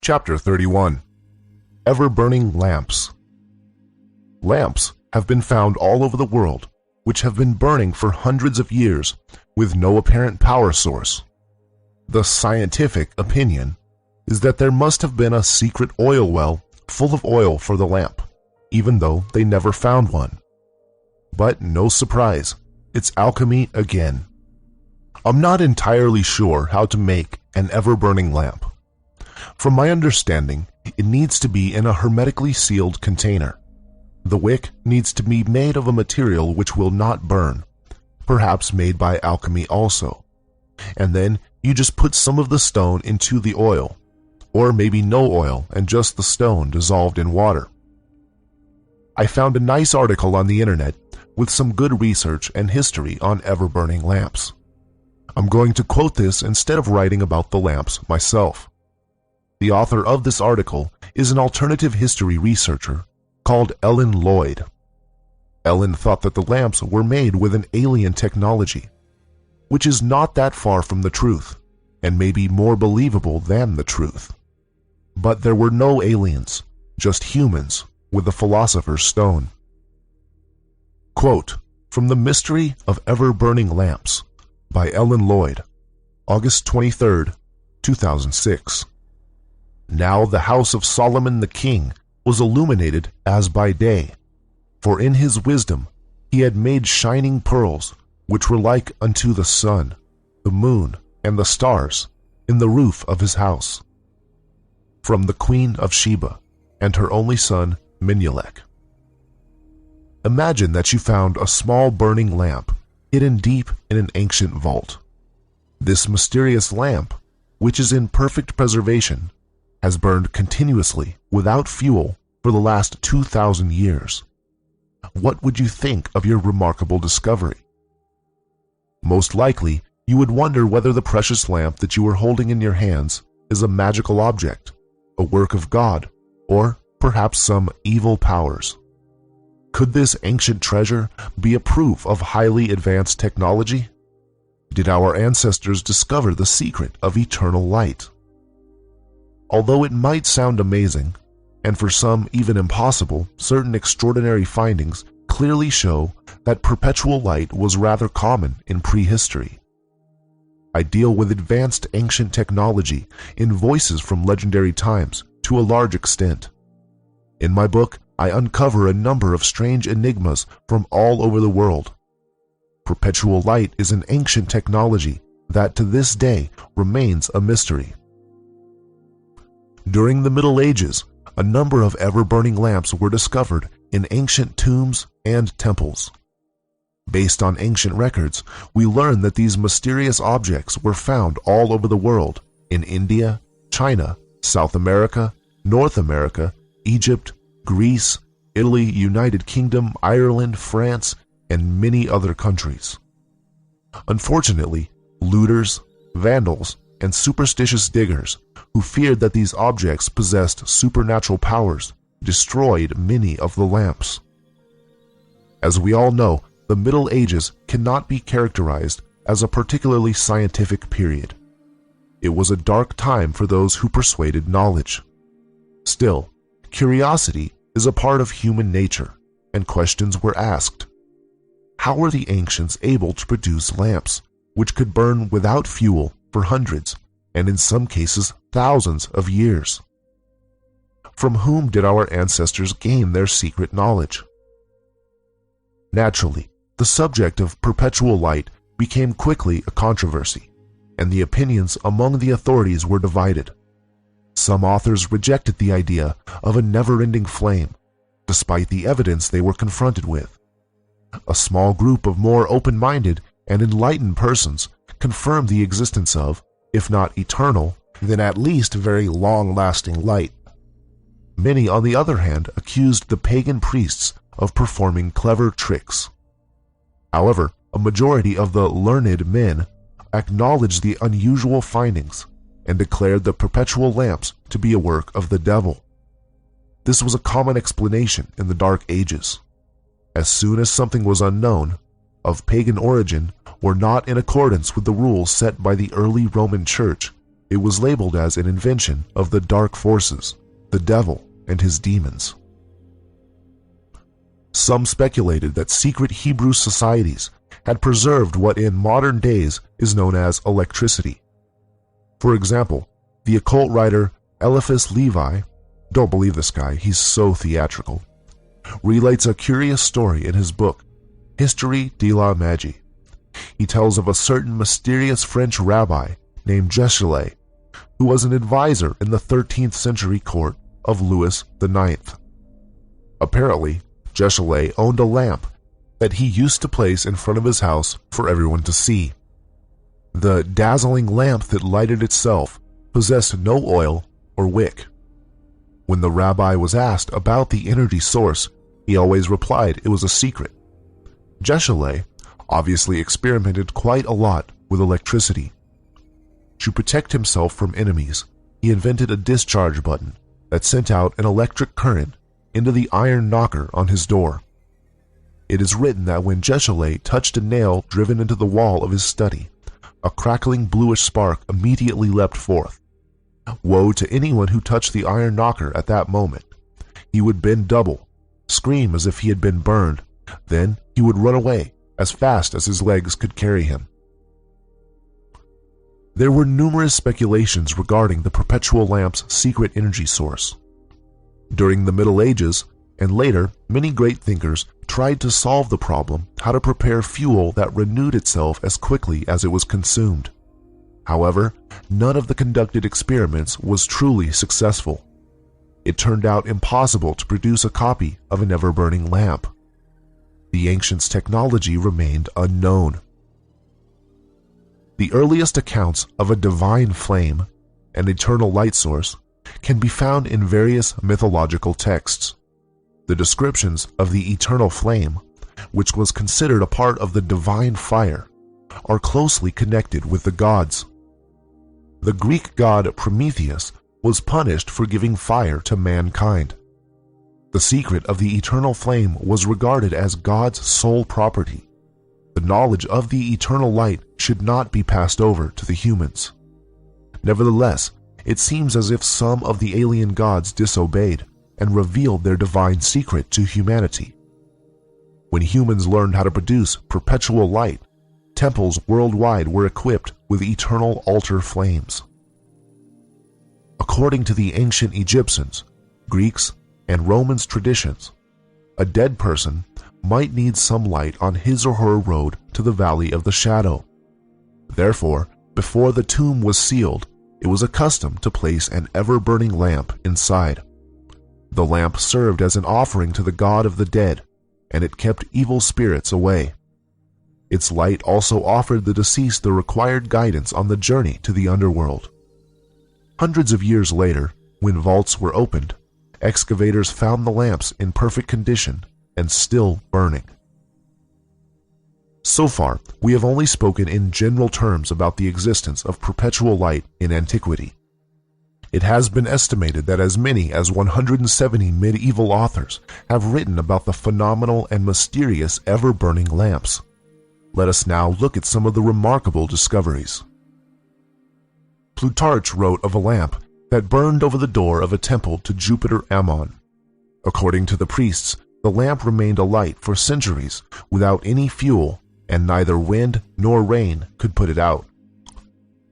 Chapter 31. Ever-burning lamps. Lamps have been found all over the world, which have been burning for hundreds of years with no apparent power source. The scientific opinion is that there must have been a secret oil well full of oil for the lamp, even though they never found one. But no surprise, it's alchemy again. I'm not entirely sure how to make an ever-burning lamp. From my understanding, it needs to be in a hermetically sealed container. The wick needs to be made of a material which will not burn, perhaps made by alchemy also. And then you just put some of the stone into the oil, or maybe no oil and just the stone dissolved in water. I found a nice article on the internet with some good research and history on ever-burning lamps. I'm going to quote this instead of writing about the lamps myself. The author of this article is an alternative history researcher called Ellen Lloyd. Ellen thought that the lamps were made with an alien technology, which is not that far from the truth, and may be more believable than the truth. But there were no aliens, just humans with the Philosopher's Stone. Quote from The Mystery of Ever-Burning Lamps by Ellen Lloyd, August 23, 2006. Now the house of Solomon the king was illuminated as by day, for in his wisdom he had made shining pearls, which were like unto the sun, the moon, and the stars, in the roof of his house. From the Queen of Sheba and her only son Minelech. Imagine that you found a small burning lamp hidden deep in an ancient vault. This mysterious lamp, which is in perfect preservation, has burned continuously without fuel for the last 2,000 years. What would you think of your remarkable discovery? Most likely, you would wonder whether the precious lamp that you were holding in your hands is a magical object, a work of God, or perhaps some evil powers. Could this ancient treasure be a proof of highly advanced technology? Did our ancestors discover the secret of eternal light? Although it might sound amazing, and for some even impossible, certain extraordinary findings clearly show that perpetual light was rather common in prehistory. I deal with advanced ancient technology in voices from legendary times to a large extent. In my book, I uncover a number of strange enigmas from all over the world. Perpetual light is an ancient technology that to this day remains a mystery. During the Middle Ages, a number of ever-burning lamps were discovered in ancient tombs and temples. Based on ancient records, we learn that these mysterious objects were found all over the world, in India, China, South America, North America, Egypt, Greece, Italy, United Kingdom, Ireland, France, and many other countries. Unfortunately, looters, vandals, and superstitious diggers who feared that these objects possessed supernatural powers destroyed many of the lamps. As we all know, the Middle Ages cannot be characterized as a particularly scientific period. It was a dark time for those who persuaded knowledge. Still, curiosity is a part of human nature, and questions were asked. How were the ancients able to produce lamps which could burn without fuel for hundreds, and in some cases thousands of years? From whom did our ancestors gain their secret knowledge? Naturally, the subject of perpetual light became quickly a controversy, and the opinions among the authorities were divided. Some authors rejected the idea of a never-ending flame, despite the evidence they were confronted with. A small group of more open-minded and enlightened persons confirmed the existence of, if not eternal, then at least very long-lasting light. Many, on the other hand, accused the pagan priests of performing clever tricks. However, a majority of the learned men acknowledged the unusual findings and declared the perpetual lamps to be a work of the devil. This was a common explanation in the Dark Ages. As soon as something was unknown, of pagan origin, or not in accordance with the rules set by the early Roman Church, it was labeled as an invention of the dark forces, the devil and his demons. Some speculated that secret Hebrew societies had preserved what in modern days is known as electricity. For example, the occult writer Eliphas Levi, don't believe this guy, he's so theatrical, relates a curious story in his book, History de la Magie. He tells of a certain mysterious French rabbi named Jechelet, who was an advisor in the 13th century court of Louis IX. Apparently, Jechelet owned a lamp that he used to place in front of his house for everyone to see. The dazzling lamp that lighted itself possessed no oil or wick. When the rabbi was asked about the energy source, he always replied it was a secret. Jechelet obviously experimented quite a lot with electricity. To protect himself from enemies, he invented a discharge button that sent out an electric current into the iron knocker on his door. It is written that when Jechelet touched a nail driven into the wall of his study, a crackling bluish spark immediately leapt forth. Woe to anyone who touched the iron knocker at that moment. He would bend double, scream as if he had been burned, then he would run away as fast as his legs could carry him. There were numerous speculations regarding the perpetual lamp's secret energy source. During the Middle Ages and later, many great thinkers tried to solve the problem how to prepare fuel that renewed itself as quickly as it was consumed. However, none of the conducted experiments was truly successful. It turned out impossible to produce a copy of an ever-burning lamp. The ancients' technology remained unknown. The earliest accounts of a divine flame, an eternal light source, can be found in various mythological texts. The descriptions of the eternal flame, which was considered a part of the divine fire, are closely connected with the gods. The Greek god Prometheus was punished for giving fire to mankind. The secret of the eternal flame was regarded as God's sole property. The knowledge of the eternal light should not be passed over to the humans. Nevertheless, it seems as if some of the alien gods disobeyed and revealed their divine secret to humanity. When humans learned how to produce perpetual light, temples worldwide were equipped with eternal altar flames. According to the ancient Egyptians, Greeks, and Romans traditions, a dead person might need some light on his or her road to the Valley of the Shadow. Therefore, before the tomb was sealed, it was a custom to place an ever-burning lamp inside. The lamp served as an offering to the god of the dead, and it kept evil spirits away. Its light also offered the deceased the required guidance on the journey to the underworld. Hundreds of years later, when vaults were opened, excavators found the lamps in perfect condition and still burning. So far, we have only spoken in general terms about the existence of perpetual light in antiquity. It has been estimated that as many as 170 medieval authors have written about the phenomenal and mysterious ever-burning lamps. Let us now look at some of the remarkable discoveries. Plutarch wrote of a lamp that burned over the door of a temple to Jupiter Ammon. According to the priests, the lamp remained alight for centuries without any fuel, and neither wind nor rain could put it out.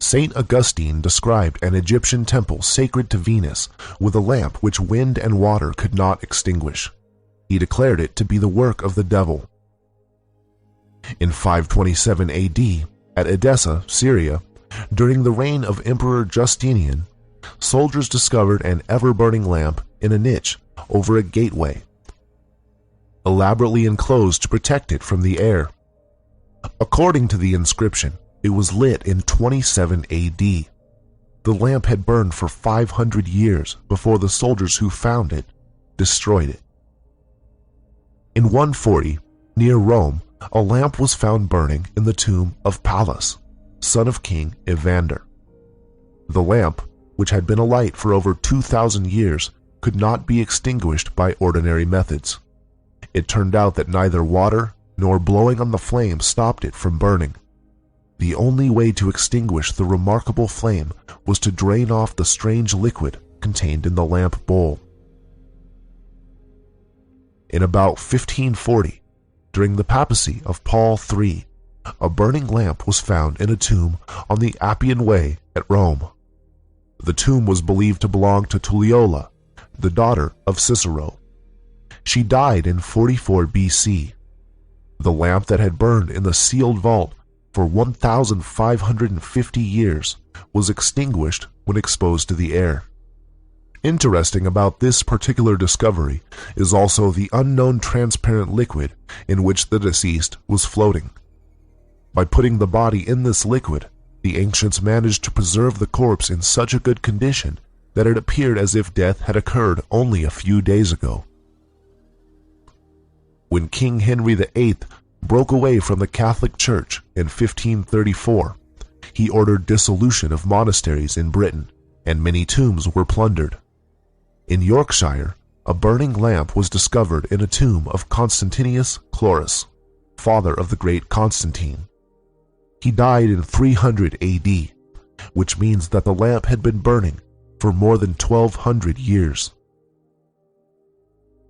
Saint Augustine described an Egyptian temple sacred to Venus with a lamp which wind and water could not extinguish. He declared it to be the work of the devil. In 527 AD, at Edessa, Syria, during the reign of Emperor Justinian, soldiers discovered an ever-burning lamp in a niche over a gateway, elaborately enclosed to protect it from the air. According to the inscription, it was lit in 27 AD. The lamp had burned for 500 years before the soldiers who found it destroyed it. In 140, near Rome, a lamp was found burning in the tomb of Pallas, son of King Evander. The lamp, which had been alight for over 2,000 years, could not be extinguished by ordinary methods. It turned out that neither water nor blowing on the flame stopped it from burning. The only way to extinguish the remarkable flame was to drain off the strange liquid contained in the lamp bowl. In about 1540, during the papacy of Paul III, a burning lamp was found in a tomb on the Appian Way at Rome. The tomb was believed to belong to Tulliola, the daughter of Cicero. She died in 44 BC. The lamp that had burned in the sealed vault for 1,550 years was extinguished when exposed to the air. Interesting about this particular discovery is also the unknown transparent liquid in which the deceased was floating. By putting the body in this liquid, the ancients managed to preserve the corpse in such a good condition that it appeared as if death had occurred only a few days ago. When King Henry VIII broke away from the Catholic Church in 1534, he ordered dissolution of monasteries in Britain, and many tombs were plundered. In Yorkshire, a burning lamp was discovered in a tomb of Constantius Chlorus, father of the great Constantine. He died in 300 AD, which means that the lamp had been burning for more than 1,200 years.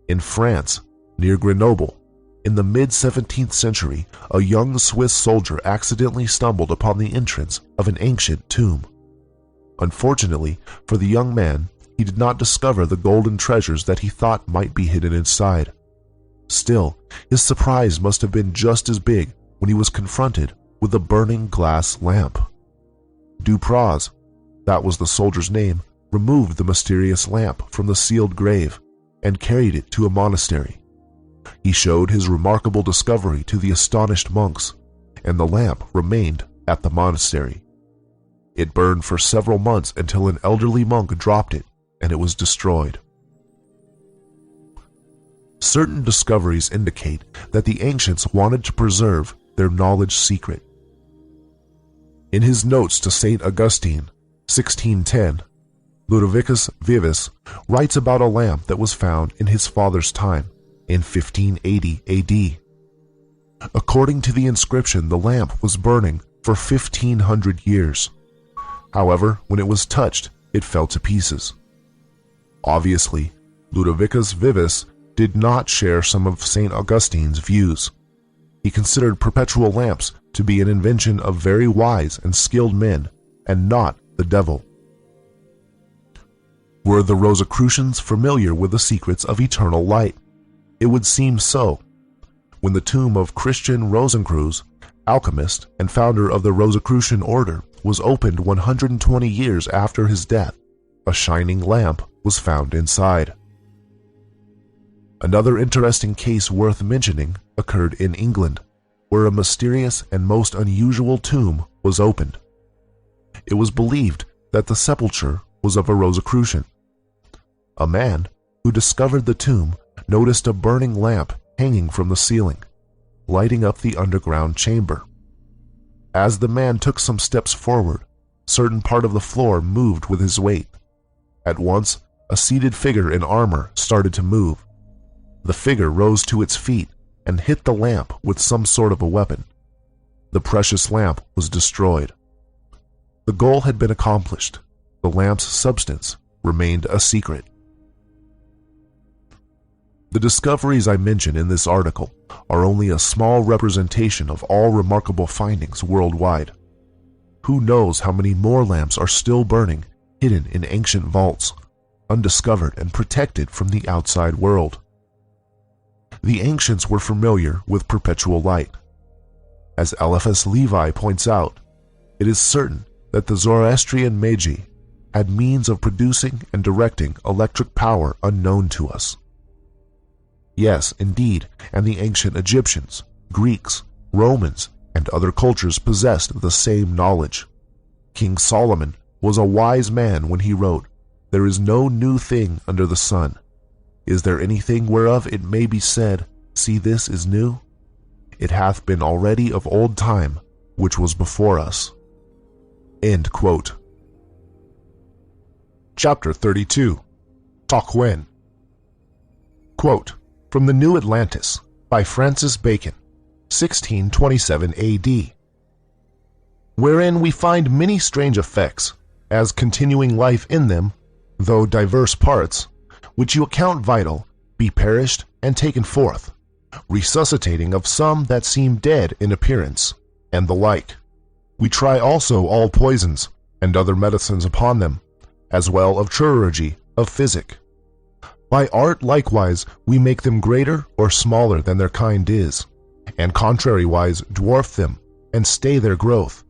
In France, near Grenoble, in the mid-17th century, a young Swiss soldier accidentally stumbled upon the entrance of an ancient tomb. Unfortunately for the young man, he did not discover the golden treasures that he thought might be hidden inside. Still, his surprise must have been just as big when he was confronted with a burning glass lamp. Dupraz, that was the soldier's name, removed the mysterious lamp from the sealed grave and carried it to a monastery. He showed his remarkable discovery to the astonished monks, and the lamp remained at the monastery. It burned for several months until an elderly monk dropped it, and it was destroyed. Certain discoveries indicate that the ancients wanted to preserve their knowledge secret. In his notes to St. Augustine, 1610, Ludovicus Vives writes about a lamp that was found in his father's time, in 1580 AD. According to the inscription, the lamp was burning for 1,500 years. However, when it was touched, it fell to pieces. Obviously, Ludovicus Vives did not share some of St. Augustine's views. He considered perpetual lamps to be an invention of very wise and skilled men, and not the devil. Were the Rosicrucians familiar with the secrets of eternal light? It would seem so. When the tomb of Christian Rosencreutz, alchemist and founder of the Rosicrucian order, was opened 120 years after his death, a shining lamp was found inside. Another interesting case worth mentioning occurred in England, where a mysterious and most unusual tomb was opened. It was believed that the sepulchre was of a Rosicrucian. A man who discovered the tomb noticed a burning lamp hanging from the ceiling, lighting up the underground chamber. As the man took some steps forward, certain part of the floor moved with his weight. At once, a seated figure in armor started to move. The figure rose to its feet and hit the lamp with some sort of a weapon. The precious lamp was destroyed. The goal had been accomplished. The lamp's substance remained a secret. The discoveries I mention in this article are only a small representation of all remarkable findings worldwide. Who knows how many more lamps are still burning, hidden in ancient vaults, undiscovered and protected from the outside world. The ancients were familiar with perpetual light. As Eliphas Levi points out, it is certain that the Zoroastrian Magi had means of producing and directing electric power unknown to us. Yes, indeed, and the ancient Egyptians, Greeks, Romans, and other cultures possessed the same knowledge. King Solomon was a wise man when he wrote, "There is no new thing under the sun. Is there anything whereof it may be said, See, this is new? It hath been already of old time, which was before us." End quote. Chapter 32. Tocqueville. Quote, from the New Atlantis by Francis Bacon, 1627 AD. wherein we find many strange effects, as continuing life in them, though diverse parts, which you account vital, be perished and taken forth, resuscitating of some that seem dead in appearance, and the like. We try also all poisons, and other medicines upon them, as well of chirurgy, of physic. By art likewise we make them greater or smaller than their kind is, and contrariwise dwarf them, and stay their growth.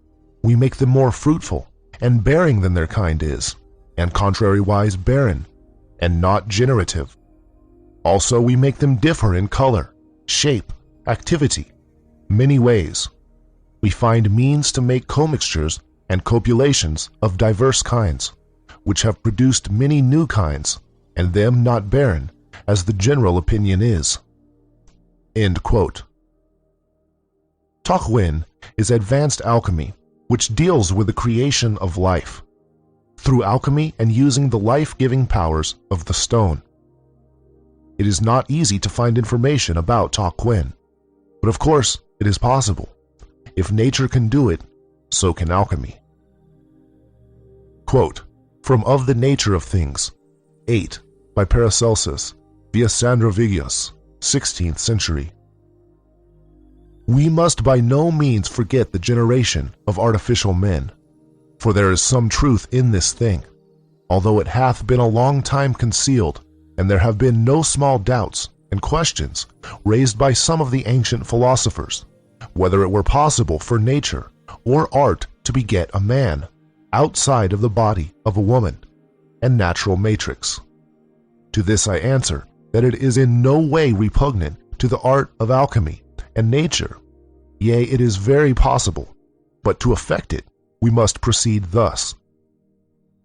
We make them more fruitful, and bearing than their kind is, and contrariwise barren, and not generative. Also we make them differ in color, shape, activity, many ways. We find means to make commixtures and copulations of diverse kinds, which have produced many new kinds, and them not barren, as the general opinion is. End quote. Taoyin is advanced alchemy, which deals with the creation of life, through alchemy and using the life-giving powers of the stone. It is not easy to find information about Taoyin, but of course it is possible. If nature can do it, so can alchemy. Quote, from Of the Nature of Things, 8, by Paracelsus, via Sandrovigius, 16th century. We must by no means forget the generation of artificial men, for there is some truth in this thing, although it hath been a long time concealed, and there have been no small doubts and questions raised by some of the ancient philosophers, whether it were possible for nature or art to beget a man outside of the body of a woman and natural matrix. To this I answer that it is in no way repugnant to the art of alchemy and nature. Yea, it is very possible, but to effect it we must proceed thus.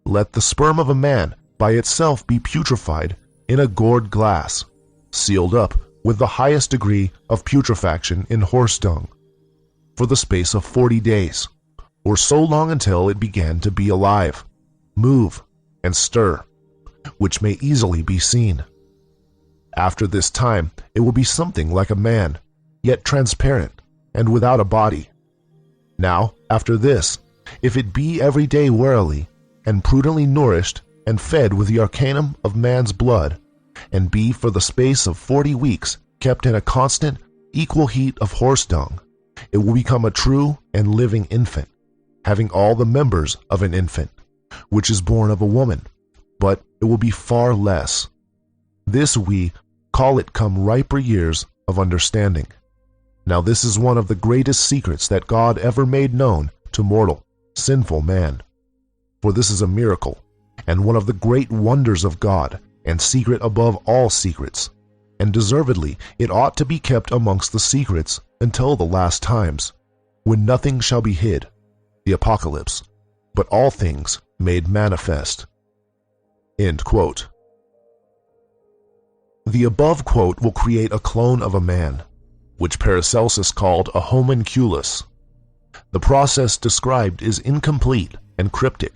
Let the sperm of a man by itself be putrefied in a gourd glass, sealed up with the highest degree of putrefaction in horse dung, for the space of 40 days, or so long until it began to be alive, move, and stir, which may easily be seen. After this time it will be something like a man, yet transparent, and without a body. Now, after this, if it be every day warily, and prudently nourished and fed with the arcanum of man's blood, and be for the space of 40 weeks kept in a constant, equal heat of horse dung, it will become a true and living infant, having all the members of an infant, which is born of a woman, but it will be far less. This we call it come riper years of understanding. Now this is one of the greatest secrets that God ever made known to mortal, sinful man. For this is a miracle, and one of the great wonders of God, and secret above all secrets, and deservedly it ought to be kept amongst the secrets until the last times, when nothing shall be hid, the apocalypse, but all things made manifest. End quote. The above quote will create a clone of a man, which Paracelsus called a homunculus. The process described is incomplete and cryptic,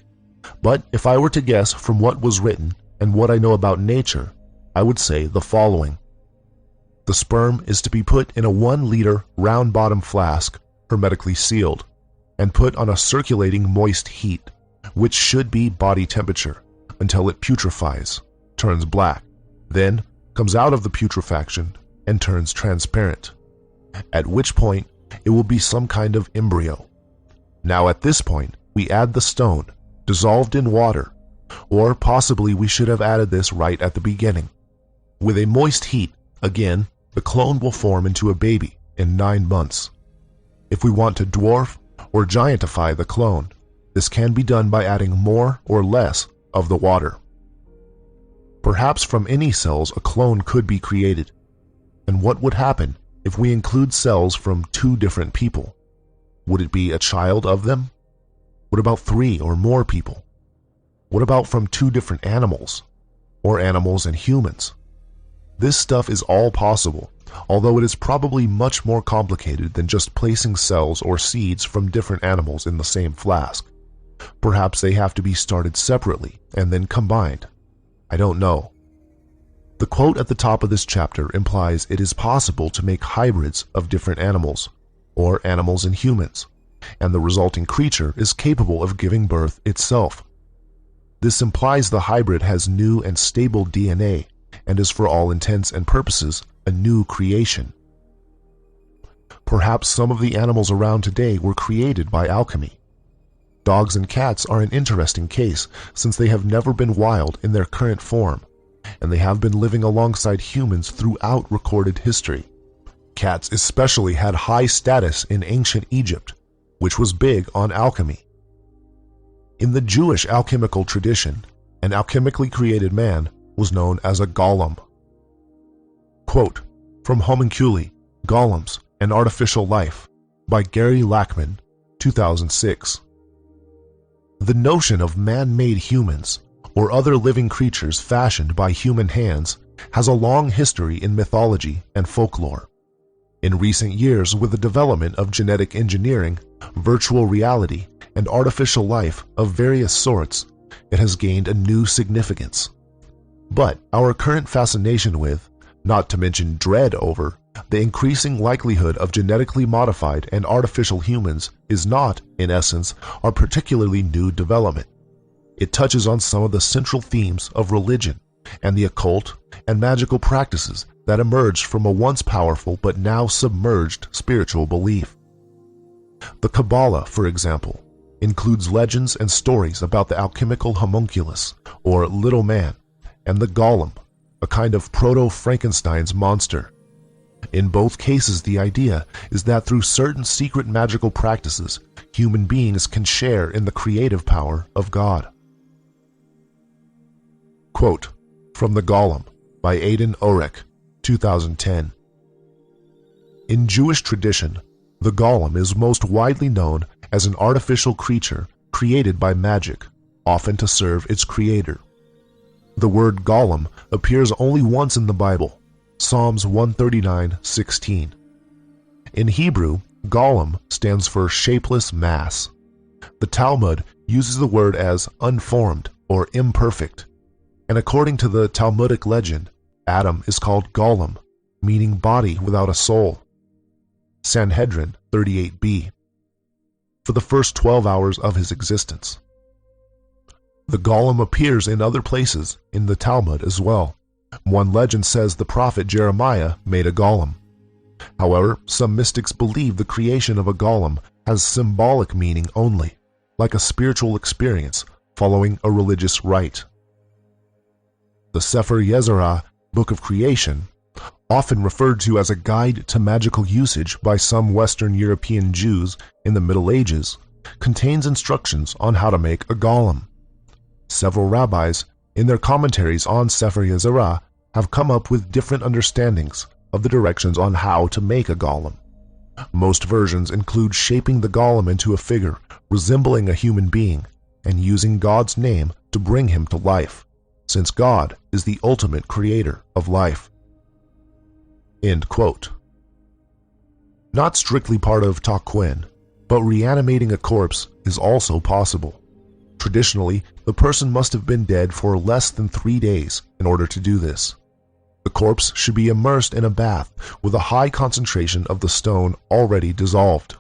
but if I were to guess from what was written and what I know about nature, I would say the following. The sperm is to be put in a 1-liter round-bottom flask, hermetically sealed, and put on a circulating moist heat, which should be body temperature, until it putrefies, turns black, then comes out of the putrefaction and turns transparent, at which point it will be some kind of embryo. Now at this point we add the stone, dissolved in water, or possibly we should have added this right at the beginning. With a moist heat, again, the clone will form into a baby in 9 months. If we want to dwarf or giantify the clone, this can be done by adding more or less of the water. Perhaps from any cells a clone could be created. And what would happen if we include cells from 2 different people? Would it be a child of them? What about 3 or more people? What about from 2 different animals, or animals and humans? This stuff is all possible, although it is probably much more complicated than just placing cells or seeds from different animals in the same flask. Perhaps they have to be started separately and then combined. I don't know. The quote at the top of this chapter implies it is possible to make hybrids of different animals, or animals and humans, and the resulting creature is capable of giving birth itself. This implies the hybrid has new and stable DNA and is for all intents and purposes a new creation. Perhaps some of the animals around today were created by alchemy. Dogs and cats are an interesting case since they have never been wild in their current form, and they have been living alongside humans throughout recorded history. Cats especially had high status in ancient Egypt, which was big on alchemy. In the Jewish alchemical tradition, an alchemically created man was known as a golem. Quote from Homunculi, Golems, An Artificial Life by Gary Lachman, 2006. The notion of man-made humans, or other living creatures fashioned by human hands, has a long history in mythology and folklore. In recent years, with the development of genetic engineering, virtual reality, and artificial life of various sorts, it has gained a new significance. But our current fascination with, not to mention dread over, the increasing likelihood of genetically modified and artificial humans is not, in essence, a particularly new development. It touches on some of the central themes of religion and the occult and magical practices that emerged from a once powerful but now submerged spiritual belief. The Kabbalah, for example, includes legends and stories about the alchemical homunculus, or little man, and the golem, a kind of proto-Frankenstein's monster. In both cases, the idea is that through certain secret magical practices, human beings can share in the creative power of God. Quote from The Golem by Aidan Orek, 2010. In Jewish tradition, the golem is most widely known as an artificial creature created by magic, often to serve its creator. The word golem appears only once in the Bible, Psalms 139:16. In Hebrew, golem stands for shapeless mass. The Talmud uses the word as unformed or imperfect, and according to the Talmudic legend, Adam is called golem, meaning body without a soul. Sanhedrin 38b. For the first 12 hours of his existence. The golem appears in other places in the Talmud as well. One legend says the prophet Jeremiah made a golem. However, some mystics believe the creation of a golem has symbolic meaning only, like a spiritual experience following a religious rite. The Sefer Yetzirah, Book of Creation, often referred to as a guide to magical usage by some Western European Jews in the Middle Ages, contains instructions on how to make a golem. Several rabbis, in their commentaries on Sefer Yetzirah, have come up with different understandings of the directions on how to make a golem. Most versions include shaping the golem into a figure resembling a human being and using God's name to bring him to life, since God is the ultimate creator of life. End quote. Not strictly part of Taqwin, but reanimating a corpse is also possible. Traditionally, the person must have been dead for less than 3 days in order to do this. The corpse should be immersed in a bath with a high concentration of the stone already dissolved.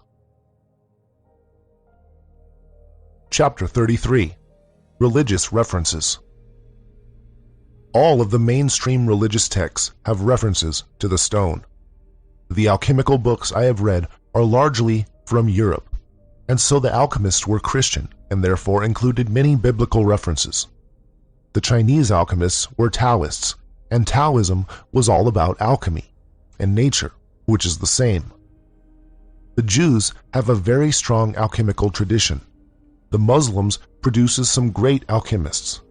Chapter 33. Religious References. All of the mainstream religious texts have references to the stone. The alchemical books I have read are largely from Europe, and so the alchemists were Christian and therefore included many biblical references. The Chinese alchemists were Taoists, and Taoism was all about alchemy and nature, which is the same. The Jews have a very strong alchemical tradition. The Muslims produces some great alchemists.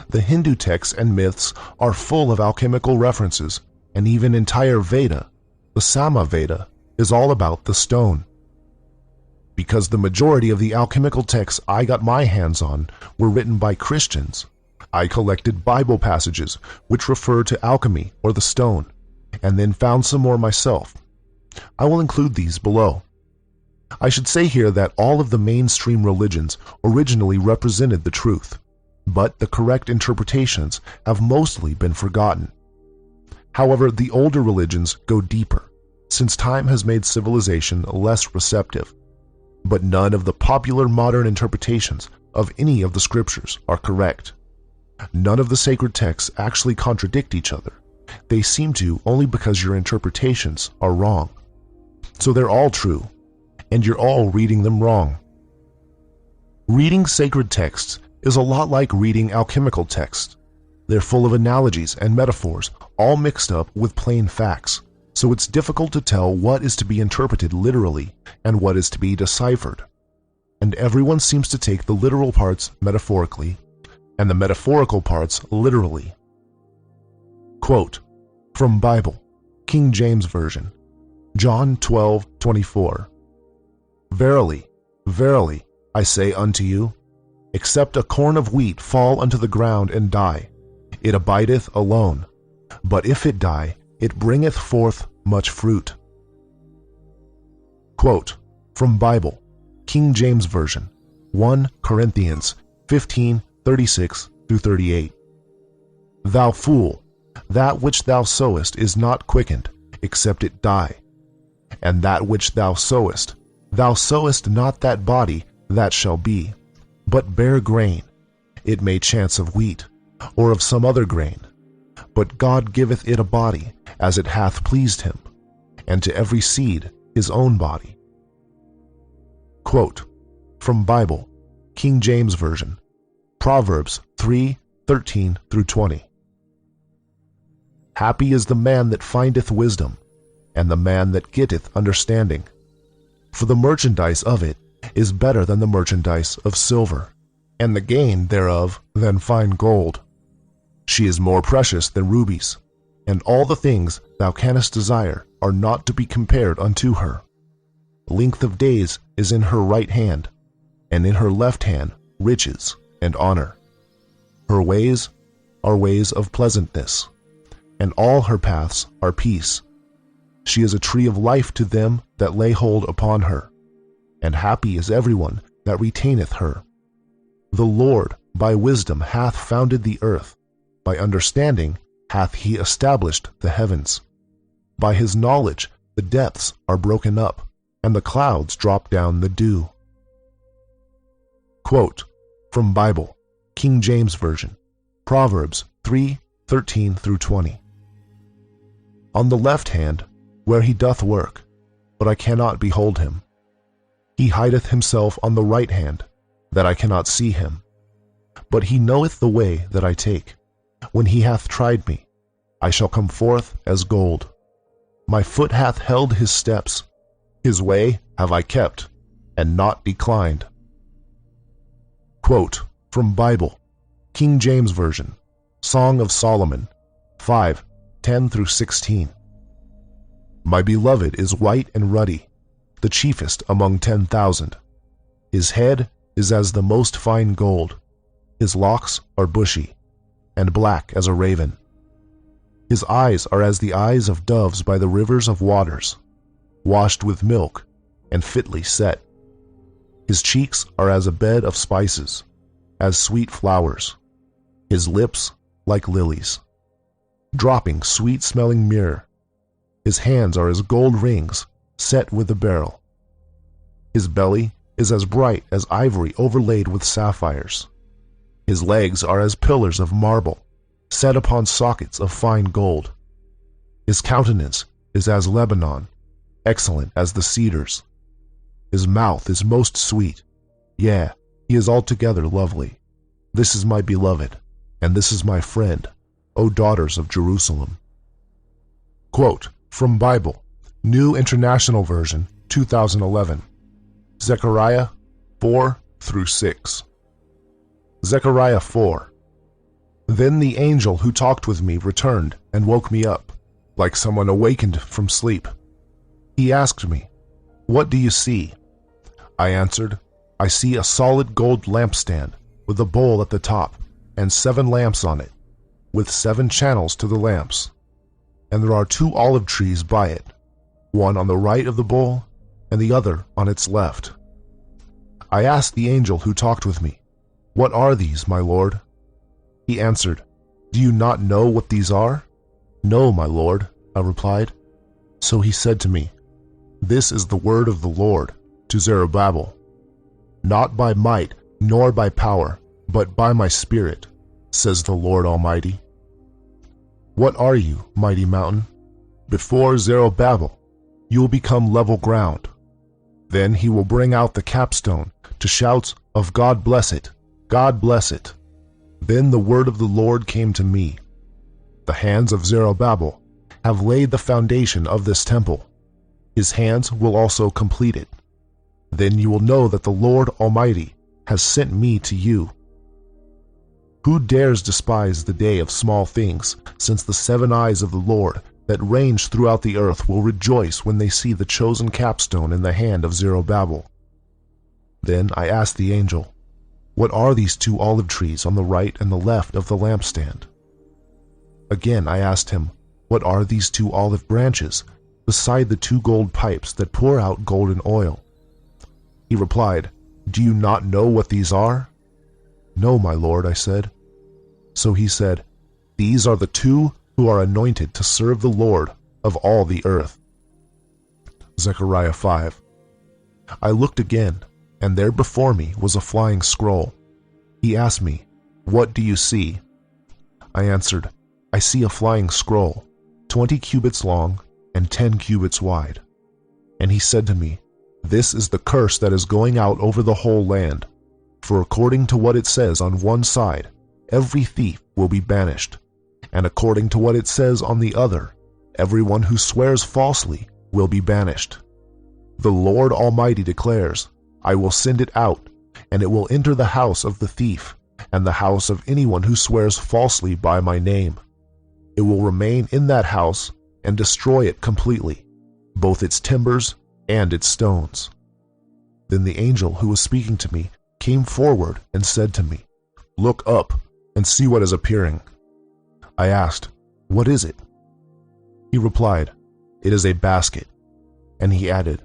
The Hindu texts and myths are full of alchemical references, and even entire Veda, the Sama Veda, is all about the stone. Because the majority of the alchemical texts I got my hands on were written by Christians, I collected Bible passages which refer to alchemy or the stone, and then found some more myself. I will include these below. I should say here that all of the mainstream religions originally represented the truth, but the correct interpretations have mostly been forgotten. However, the older religions go deeper, since time has made civilization less receptive. but none of the popular modern interpretations of any of the scriptures are correct. None of the sacred texts actually contradict each other. They seem to only because your interpretations are wrong. So they're all true, and you're all reading them wrong. Reading sacred texts is a lot like reading alchemical texts. They're full of analogies and metaphors, all mixed up with plain facts, so it's difficult to tell what is to be interpreted literally and what is to be deciphered. And everyone seems to take the literal parts metaphorically and the metaphorical parts literally. Quote, from Bible, King James Version, John 12:24. Verily, verily, I say unto you, except a corn of wheat fall unto the ground and die, it abideth alone. But if it die, it bringeth forth much fruit. Quote, from Bible, King James Version, 1 Corinthians 15:36-38. Thou fool, that which thou sowest is not quickened, except it die. And that which thou sowest not that body that shall be, but bare grain, it may chance of wheat, or of some other grain. But God giveth it a body, as it hath pleased him, and to every seed his own body. Quote, from Bible, King James Version, Proverbs 3:13-20. Happy is the man that findeth wisdom, and the man that getteth understanding. For the merchandise of it is better than the merchandise of silver, and the gain thereof than fine gold. She is more precious than rubies, and all the things thou canst desire are not to be compared unto her. Length of days is in her right hand, and in her left hand riches and honor. Her ways are ways of pleasantness, and all her paths are peace. She is a tree of life to them that lay hold upon her, and happy is everyone that retaineth her. The Lord by wisdom hath founded the earth, by understanding hath he established the heavens. By his knowledge the depths are broken up, and the clouds drop down the dew. Quote, from Bible, King James Version, Proverbs 3:13-20. On the left hand, where he doth work, but I cannot behold him. He hideth himself on the right hand, that I cannot see him. But he knoweth the way that I take. When he hath tried me, I shall come forth as gold. My foot hath held his steps. His way have I kept, and not declined. Quote, from Bible, King James Version, Song of Solomon, 5:10-16. My beloved is white and ruddy, the chiefest among 10,000. His head is as the most fine gold. His locks are bushy, and black as a raven. His eyes are as the eyes of doves by the rivers of waters, washed with milk, and fitly set. His cheeks are as a bed of spices, as sweet flowers. His lips like lilies, dropping sweet-smelling myrrh. His hands are as gold rings set with a beryl. His belly is as bright as ivory overlaid with sapphires. His legs are as pillars of marble, set upon sockets of fine gold. His countenance is as Lebanon, excellent as the cedars. His mouth is most sweet, yea, he is altogether lovely. This is my beloved, and this is my friend, O daughters of Jerusalem. Quote, from Bible, New International Version, 2011, Zechariah 4-6. Zechariah 4. Then the angel who talked with me returned and woke me up, like someone awakened from sleep. He asked me, what do you see? I answered, I see a solid gold lampstand with a bowl at the top and 7 lamps on it, with 7 channels to the lamps. And there are 2 olive trees by it, one on the right of the bowl and the other on its left. I asked the angel who talked with me, what are these, my Lord? He answered, do you not know what these are? No, my Lord, I replied. So he said to me, this is the word of the Lord to Zerubbabel, not by might nor by power, but by my Spirit, says the Lord Almighty. What are you, mighty mountain? Before Zerubbabel, you will become level ground. Then he will bring out the capstone to shouts of God bless it, God bless it. Then the word of the Lord came to me. The hands of Zerubbabel have laid the foundation of this temple. His hands will also complete it. Then you will know that the Lord Almighty has sent me to you. Who dares despise the day of small things, since the 7 eyes of the Lord that range throughout the earth will rejoice when they see the chosen capstone in the hand of Zerubbabel? Then I asked the angel, what are these 2 olive trees on the right and the left of the lampstand? Again I asked him, what are these 2 olive branches beside the 2 gold pipes that pour out golden oil? He replied, do you not know what these are? No, my Lord, I said. So he said, these are the 2 who are anointed to serve the Lord of all the earth. Zechariah 5. I looked again, and there before me was a flying scroll. He asked me, what do you see? I answered, I see a flying scroll, 20 cubits long and 10 cubits wide. And he said to me, this is the curse that is going out over the whole land. For according to what it says on one side, every thief will be banished, and according to what it says on the other, everyone who swears falsely will be banished. The Lord Almighty declares, I will send it out, and it will enter the house of the thief, and the house of anyone who swears falsely by my name. It will remain in that house and destroy it completely, both its timbers and its stones. Then the angel who was speaking to me came forward and said to me, look up and see what is appearing. I asked, what is it? He replied, it is a basket. And he added,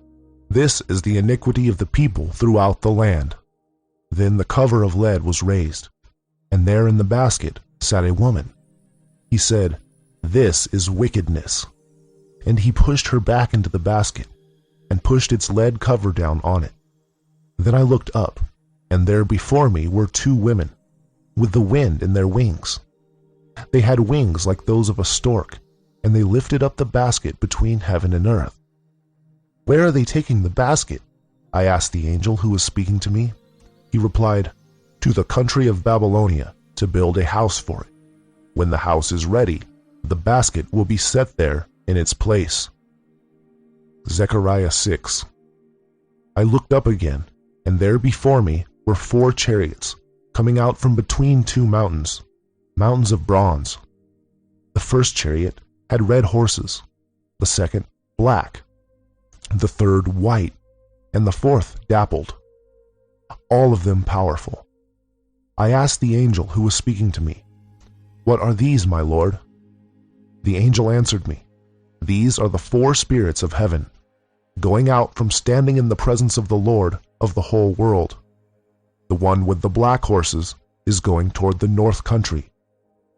this is the iniquity of the people throughout the land. Then the cover of lead was raised, and there in the basket sat a woman. He said, this is wickedness. And he pushed her back into the basket and pushed its lead cover down on it. Then I looked up, and there before me were 2 women, with the wind in their wings. They had wings like those of a stork, and they lifted up the basket between heaven and earth. Where are they taking the basket? I asked the angel who was speaking to me. He replied, to the country of Babylonia, to build a house for it. When the house is ready, the basket will be set there in its place. Zechariah 6. I looked up again, and there before me were 4 chariots, coming out from between 2 mountains, mountains of bronze. The first chariot had red horses, the second black, the third white, and the fourth dappled, all of them powerful. I asked the angel who was speaking to me, what are these, my Lord? The angel answered me, these are the 4 spirits of heaven, going out from standing in the presence of the Lord of the whole world. The one with the black horses is going toward the north country,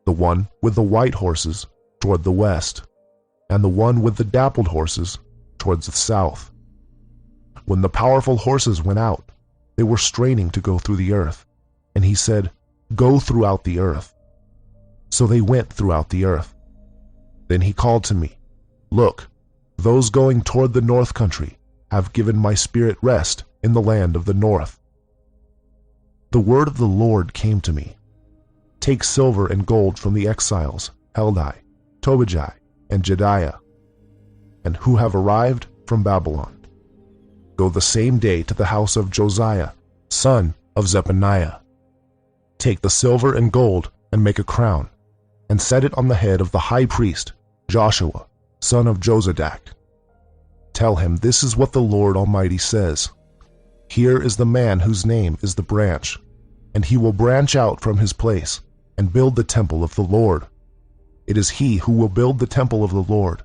the one with the white horses toward the west, and the one with the dappled horses towards the south. When the powerful horses went out, they were straining to go through the earth, and he said, go throughout the earth. So they went throughout the earth. Then he called to me, look, those going toward the north country have given my spirit rest in the land of the north. The word of the Lord came to me, take silver and gold from the exiles, Heldai, Tobijah, and Jediah, and who have arrived from Babylon. Go the same day to the house of Josiah, son of Zephaniah. Take the silver and gold and make a crown, and set it on the head of the high priest, Joshua, son of Jozadak. Tell him this is what the Lord Almighty says. Here is the man whose name is the branch, and he will branch out from his place and build the temple of the Lord. It is he who will build the temple of the Lord,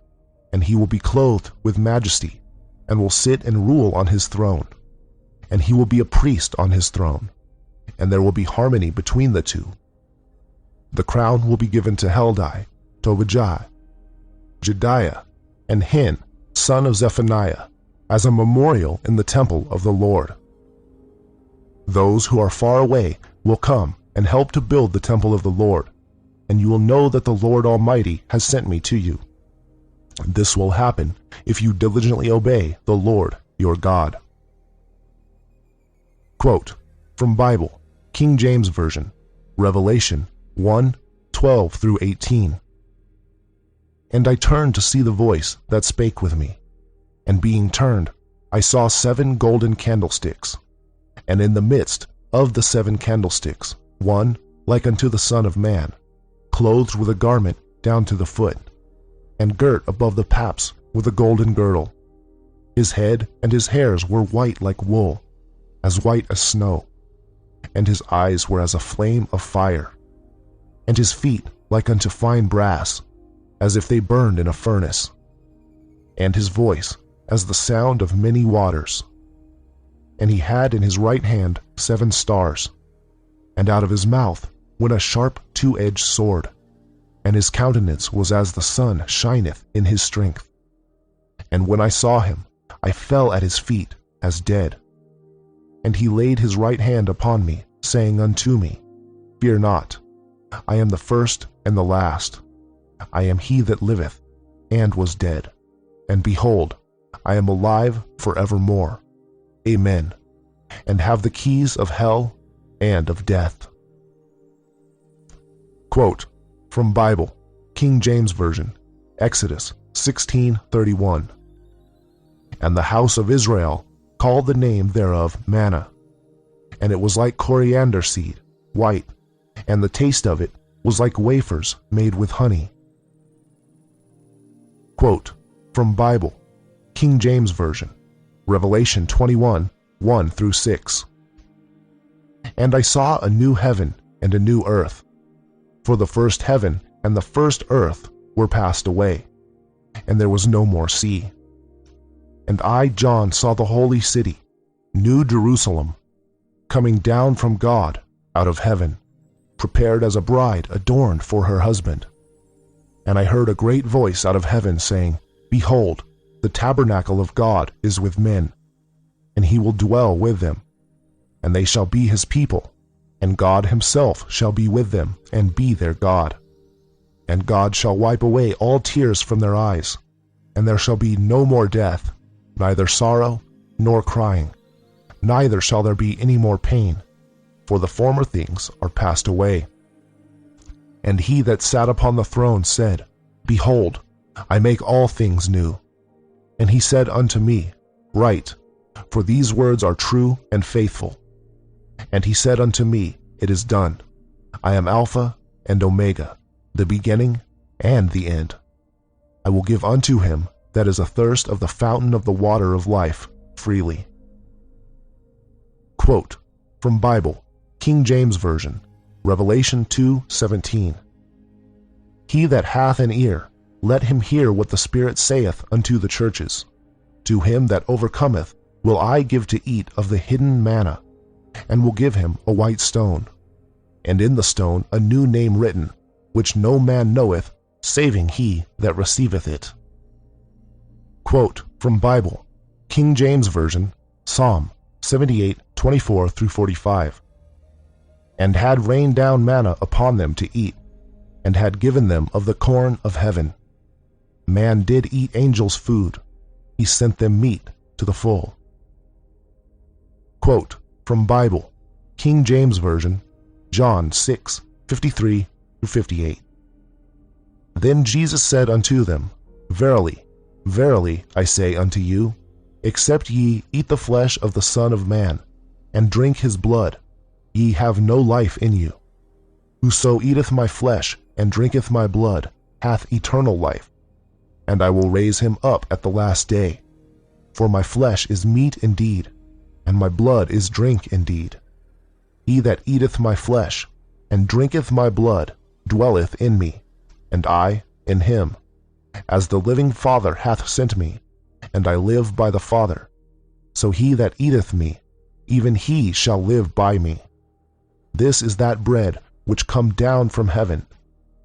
and he will be clothed with majesty, and will sit and rule on his throne. And he will be a priest on his throne, and there will be harmony between the 2. The crown will be given to Heldai, Tobijah, Jediah, and Hin, son of Zephaniah, as a memorial in the temple of the Lord. Those who are far away will come and help to build the temple of the Lord, and you will know that the Lord Almighty has sent me to you. This will happen if you diligently obey the Lord your God. Quote from Bible, King James Version, Revelation 1:12 through 18. And I turned to see the voice that spake with me. And being turned, I saw 7 golden candlesticks. And in the midst of the 7 candlesticks, one like unto the Son of Man, clothed with a garment down to the foot, and girt above the paps with a golden girdle. His head and his hairs were white like wool, as white as snow, and his eyes were as a flame of fire, and his feet like unto fine brass, as if they burned in a furnace, and his voice as the sound of many waters. And he had in his right hand 7 stars, and out of his mouth went a sharp 2-edged sword, and his countenance was as the sun shineth in his strength. And when I saw him, I fell at his feet as dead. And he laid his right hand upon me, saying unto me, Fear not, I am the first and the last. I am he that liveth, and was dead. And behold, I am alive forevermore. Amen. And have the keys of hell and of death. Quote from Bible, King James Version, Exodus 16:31. And the house of Israel called the name thereof manna. And it was like coriander seed, white, and the taste of it was like wafers made with honey. Quote from Bible, King James Version, Revelation 21:1 through 6. And I saw a new heaven and a new earth, for the first heaven and the first earth were passed away, and there was no more sea. And I, John, saw the holy city, New Jerusalem, coming down from God out of heaven, prepared as a bride adorned for her husband. And I heard a great voice out of heaven saying, Behold, the tabernacle of God is with men, and he will dwell with them. And they shall be his people, and God himself shall be with them and be their God. And God shall wipe away all tears from their eyes, and there shall be no more death, neither sorrow nor crying, neither shall there be any more pain, for the former things are passed away. And he that sat upon the throne said, Behold, I make all things new. And he said unto me, Write, for these words are true and faithful. And he said unto me, It is done. I am Alpha and Omega, the beginning and the end. I will give unto him that is athirst of the fountain of the water of life freely. Quote from Bible, King James Version, Revelation 2:17. He that hath an ear, let him hear what the Spirit saith unto the churches. To him that overcometh will I give to eat of the hidden manna, and will give him a white stone, and in the stone a new name written, which no man knoweth, saving he that receiveth it. Quote from Bible, King James Version, Psalm 78:24 through 45. And had rained down manna upon them to eat, and had given them of the corn of heaven. Man did eat angels' food, he sent them meat to the full. Quote from Bible, King James Version, John 6:53 through 58. Then Jesus said unto them, Verily, verily, I say unto you, except ye eat the flesh of the Son of Man, and drink his blood, ye have no life in you. Whoso eateth my flesh and drinketh my blood hath eternal life, and I will raise him up at the last day. For my flesh is meat indeed, and my blood is drink indeed. He that eateth my flesh and drinketh my blood dwelleth in me, and I in him. As the living Father hath sent me, and I live by the Father, so he that eateth me, even he shall live by me. This is that bread which come down from heaven,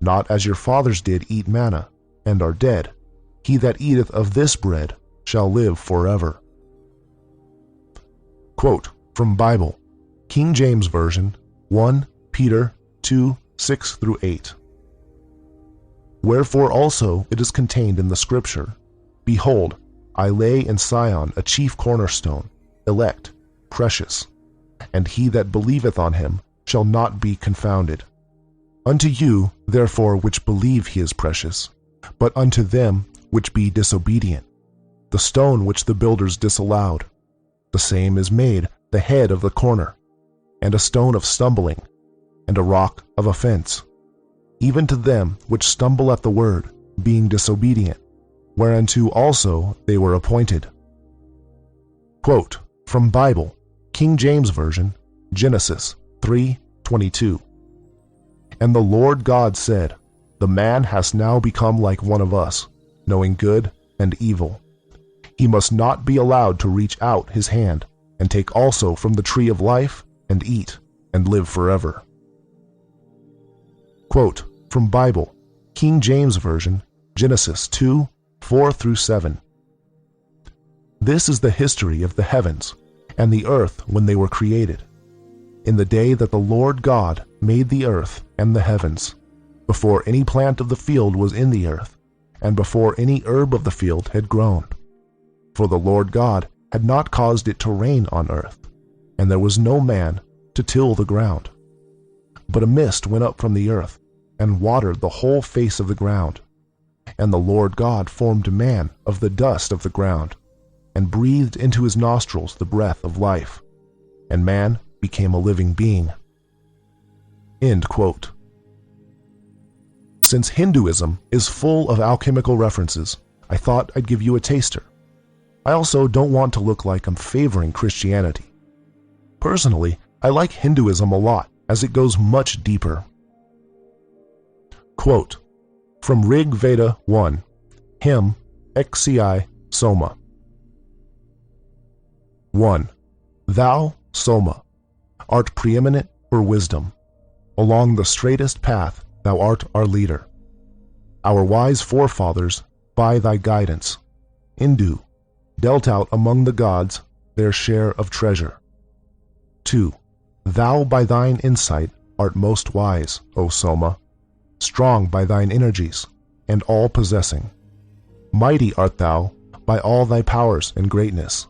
not as your fathers did eat manna, and are dead. He that eateth of this bread shall live forever. Quote from Bible, King James Version, 1 Peter 2, 6-8. Wherefore also it is contained in the Scripture, Behold, I lay in Sion a chief cornerstone, elect, precious, and he that believeth on him shall not be confounded. Unto you, therefore, which believe he is precious, but unto them which be disobedient, the stone which the builders disallowed, the same is made the head of the corner, and a stone of stumbling, and a rock of offense, even to them which stumble at the word, being disobedient, whereunto also they were appointed. Quote from Bible, King James Version, Genesis 3:22. And the Lord God said, The man has now become like one of us, knowing good and evil. He must not be allowed to reach out his hand and take also from the tree of life and eat and live forever. Quote from Bible, King James Version, Genesis 2:4-7. This is the history of the heavens and the earth when they were created, in the day that the Lord God made the earth and the heavens, before any plant of the field was in the earth, and before any herb of the field had grown. For the Lord God had not caused it to rain on earth, and there was no man to till the ground. But a mist went up from the earth, and watered the whole face of the ground. And the Lord God formed man of the dust of the ground, and breathed into his nostrils the breath of life, and man became a living being. End quote. Since Hinduism is full of alchemical references, I thought I'd give you a taster. I also don't want to look like I'm favoring Christianity. Personally, I like Hinduism a lot, as it goes much deeper. Quote from Rig Veda 1, Hymn XCI Soma. 1. Thou, Soma, art preeminent for wisdom. Along the straightest path thou art our leader. Our wise forefathers, by thy guidance, Hindu, dealt out among the gods their share of treasure. 2. Thou by thine insight art most wise, O Soma, strong by thine energies, and all-possessing. Mighty art thou by all thy powers and greatness.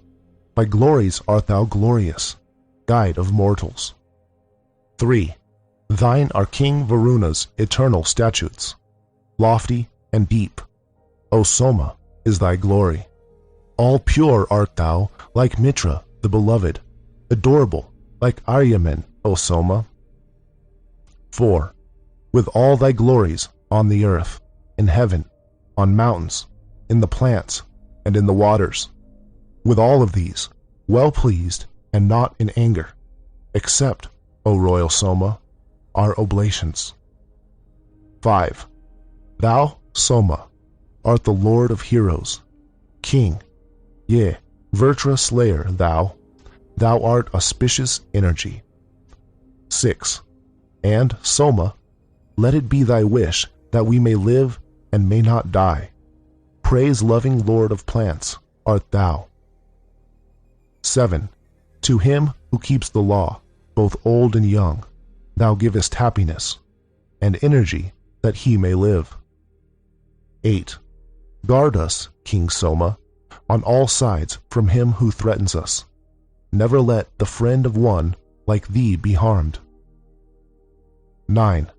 By glories art thou glorious, guide of mortals. 3. Thine are King Varuna's eternal statutes, lofty and deep. O Soma is thy glory. All pure art thou, like Mitra the beloved, adorable, like Aryaman, O Soma. 4. With all thy glories on the earth, in heaven, on mountains, in the plants, and in the waters, with all of these, well pleased and not in anger, accept, O royal Soma, our oblations. 5. Thou, Soma, art the lord of heroes, king, yea, Virtra slayer thou art auspicious energy. 6. And, Soma, let it be thy wish that we may live and may not die. Praise-loving lord of plants art thou. 7. To him who keeps the law, both old and young, thou givest happiness and energy that he may live. 8. Guard us, King Soma, on all sides from him who threatens us. Never let the friend of one like thee be harmed. 9.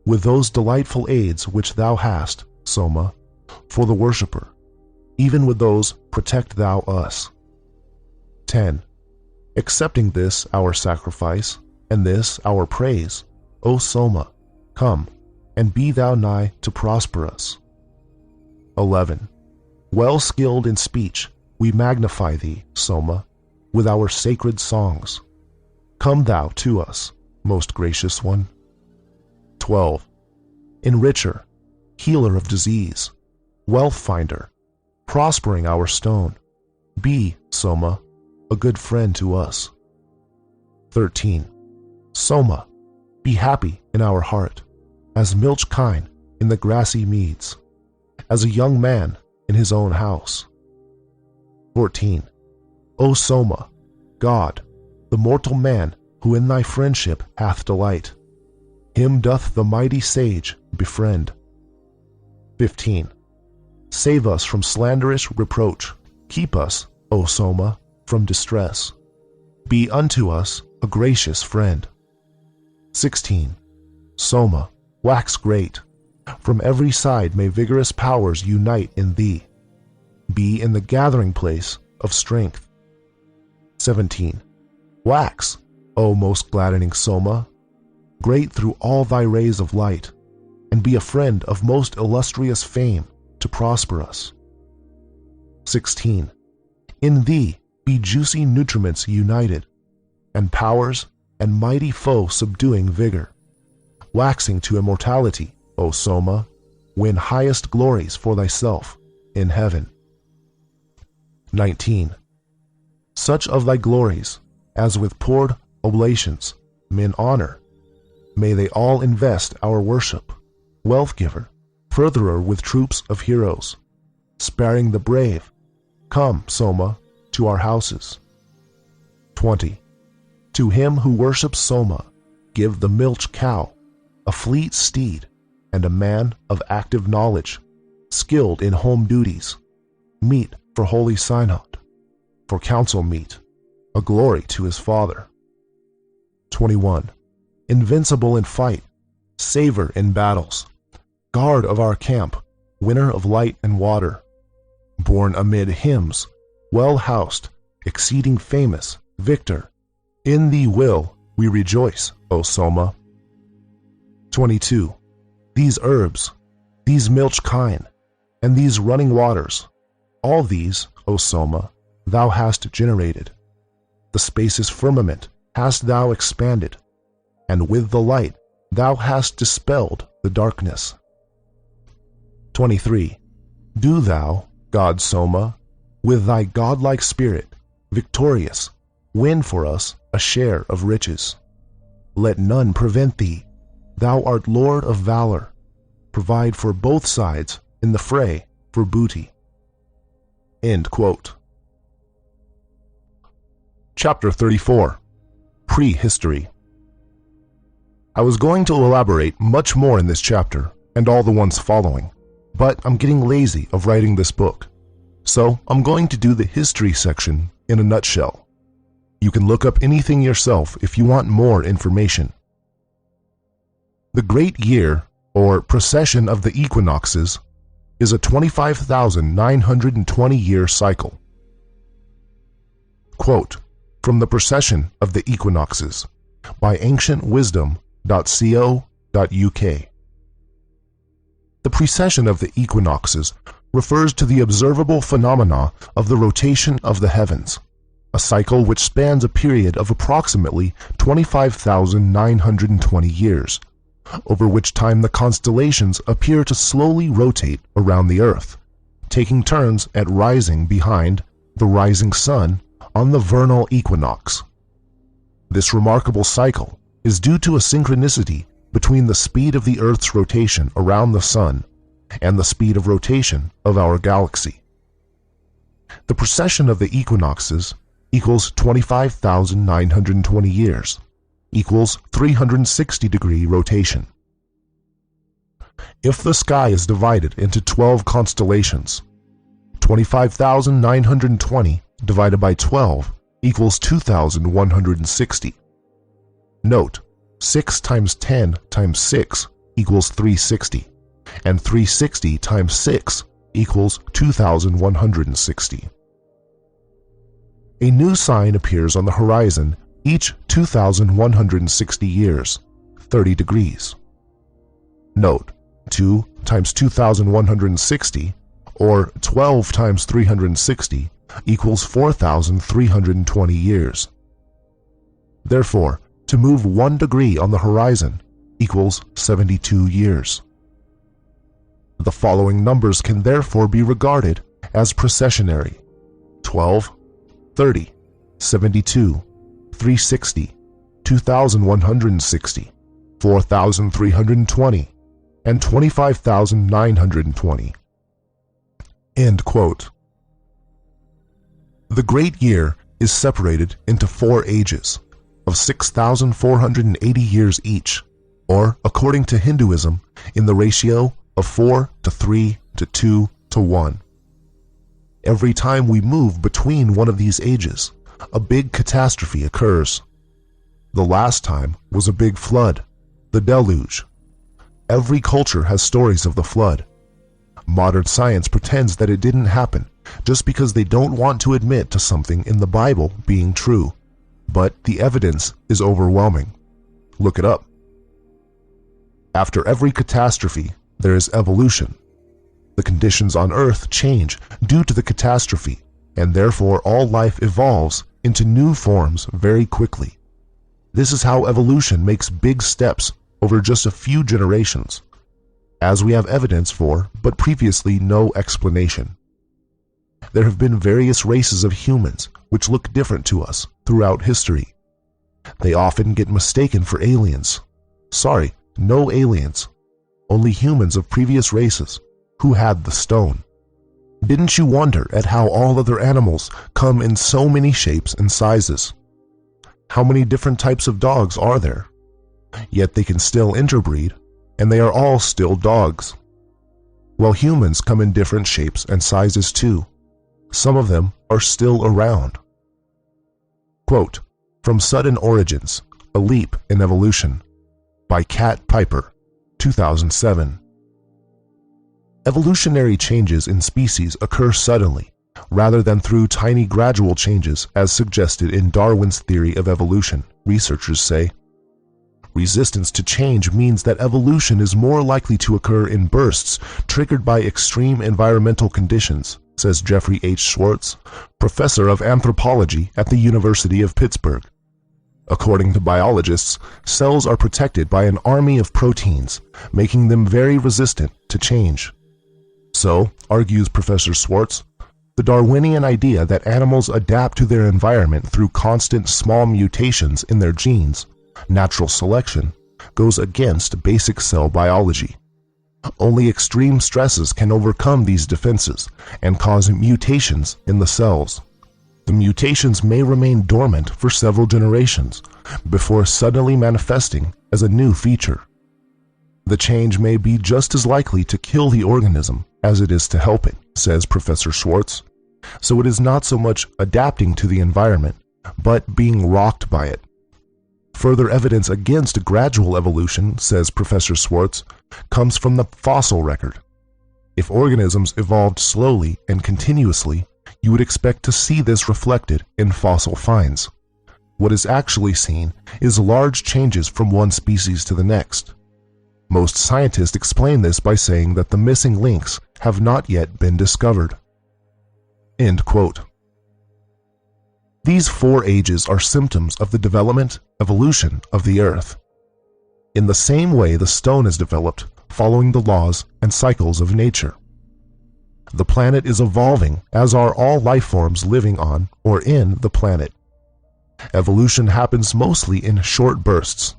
With those delightful aids which thou hast, Soma, for the worshipper, even with those protect thou us. 10. Accepting this our sacrifice, and this our praise, O Soma, come, and be thou nigh to prosper us. 11. Well skilled in speech, we magnify thee, Soma, with our sacred songs. Come thou to us, most gracious one. 12. Enricher, healer of disease, wealth finder, prospering our stone, be, Soma, a good friend to us. 13. Soma, be happy in our heart, as milch kine in the grassy meads, as a young man in his own house. 14. O Soma, God, the mortal man who in thy friendship hath delight. Him doth the mighty sage befriend. 15. Save us from slanderous reproach. Keep us, O Soma, from distress. Be unto us a gracious friend. 16. Soma, wax great. From every side may vigorous powers unite in thee. Be in the gathering place of strength. 17. Wax, O most gladdening Soma, great through all thy rays of light, and be a friend of most illustrious fame to prosper us. 16. In thee be juicy nutriments united, and powers and mighty foe subduing vigor. Waxing to immortality, O Soma, win highest glories for thyself in heaven. 19. Such of thy glories as with poured oblations men honor, may they all invest our worship, wealth giver, furtherer with troops of heroes, sparing the brave. Come, Soma, to our houses. 20. To him who worships Soma, give the milch cow, a fleet steed, and a man of active knowledge, skilled in home duties, meet for holy synod, for council meet, a glory to his father. 21. Invincible in fight, saver in battles, guard of our camp, winner of light and water, born amid hymns, well housed, exceeding famous, victor, in thee will we rejoice, O Soma. 22. These herbs, these milch kine, and these running waters, all these, O Soma, thou hast generated. The spacious firmament hast thou expanded, and with the light thou hast dispelled the darkness. 23. Do thou, God Soma, with thy godlike spirit, victorious, win for us a share of riches. Let none prevent thee. Thou art Lord of valor. Provide for both sides in the fray for booty. End quote. Chapter 34. Prehistory. I was going to elaborate much more in this chapter and all the ones following, but I'm getting lazy of writing this book, so I'm going to do the history section in a nutshell. You can look up anything yourself if you want more information. The Great Year, or Precession of the Equinoxes, is a 25,920-year cycle. Quote from the Precession of the Equinoxes by ancientwisdom.co.uk. The precession of the equinoxes refers to the observable phenomena of the rotation of the heavens, a cycle which spans a period of approximately 25,920 years, over which time the constellations appear to slowly rotate around the Earth, taking turns at rising behind the rising sun on the vernal equinox. This remarkable cycle is due to a synchronicity between the speed of the Earth's rotation around the sun and the speed of rotation of our galaxy. The precession of the equinoxes equals 25,920 years, equals 360-degree rotation. If the sky is divided into 12 constellations, 25,920 divided by 12 equals 2,160. Note, 6 times 10 times 6 equals 360, and 360 times 6 equals 2,160. A new sign appears on the horizon each 2,160 years, 30 degrees. Note, 2 times 2,160, or 12 times 360, equals 4,320 years. Therefore, to move 1 degree on the horizon equals 72 years. The following numbers can therefore be regarded as precessionary: 12, 30, 72, 360, 2,160, 4,320, and 25,920. End quote. The Great Year is separated into 4 ages: of 6,480 years each, or according to Hinduism, in the ratio of 4 to 3 to 2 to 1. Every time we move between one of these ages, a big catastrophe occurs. The last time was a big flood, the deluge. Every culture has stories of the flood. Modern science pretends that it didn't happen just because they don't want to admit to something in the Bible being true. But the evidence is overwhelming. Look it up. After every catastrophe, there is evolution. The conditions on Earth change due to the catastrophe, and therefore all life evolves into new forms very quickly. This is how evolution makes big steps over just a few generations, as we have evidence for, but previously no explanation. There have been various races of humans which look different to us throughout history. They often get mistaken for aliens. Sorry, no aliens, only humans of previous races who had the stone. Didn't you wonder at how all other animals come in so many shapes and sizes? How many different types of dogs are there? Yet they can still interbreed, and they are all still dogs. Well, humans come in different shapes and sizes too. Some of them are still around. Quote, from Sudden Origins, A Leap in Evolution, by Kat Piper, 2007. Evolutionary changes in species occur suddenly, rather than through tiny gradual changes as suggested in Darwin's theory of evolution, researchers say. Resistance to change means that evolution is more likely to occur in bursts triggered by extreme environmental conditions, says Jeffrey H. Schwartz, professor of anthropology at the University of Pittsburgh. According to biologists, cells are protected by an army of proteins, making them very resistant to change. So, argues Professor Schwartz, the Darwinian idea that animals adapt to their environment through constant small mutations in their genes, natural selection, goes against basic cell biology. Only extreme stresses can overcome these defenses and cause mutations in the cells. The mutations may remain dormant for several generations before suddenly manifesting as a new feature. The change may be just as likely to kill the organism as it is to help it, says Professor Schwartz. So it is not so much adapting to the environment, but being rocked by it. Further evidence against gradual evolution, says Professor Schwartz, comes from the fossil record. If organisms evolved slowly and continuously, you would expect to see this reflected in fossil finds. What is actually seen is large changes from one species to the next. Most scientists explain this by saying that the missing links have not yet been discovered. End quote. These 4 ages are symptoms of the development, evolution of the Earth. In the same way the stone is developed, following the laws and cycles of nature. The planet is evolving, as are all life forms living on or in the planet. Evolution happens mostly in short bursts.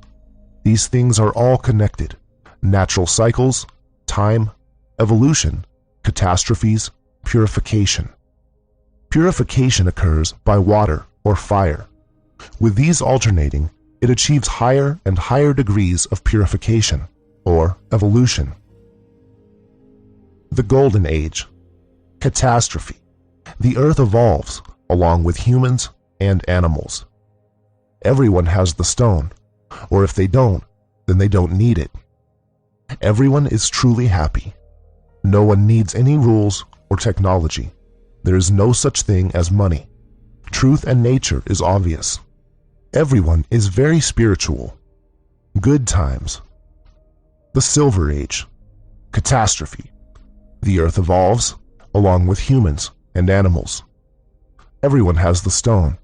These things are all connected: natural cycles, time, evolution, catastrophes, purification. Purification occurs by water or fire. With these alternating, it achieves higher and higher degrees of purification, or evolution. The Golden Age. Catastrophe. The Earth evolves, along with humans and animals. Everyone has the stone, or if they don't, then they don't need it. Everyone is truly happy. No one needs any rules or technology. There is no such thing as money. Truth and nature is obvious. Everyone is very spiritual. Good times. The Silver Age. Catastrophe. The Earth evolves, along with humans and animals. Everyone has the stone.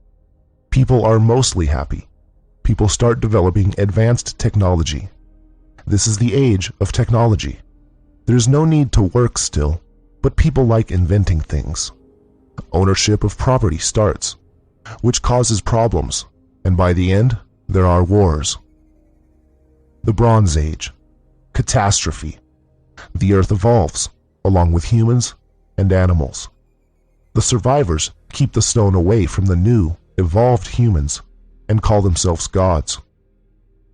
People are mostly happy. People start developing advanced technology. This is the age of technology. There's no need to work still, but people like inventing things. Ownership of property starts, which causes problems, and by the end, there are wars. The Bronze Age. Catastrophe. The Earth evolves, along with humans and animals. The survivors keep the stone away from the new, evolved humans and call themselves gods.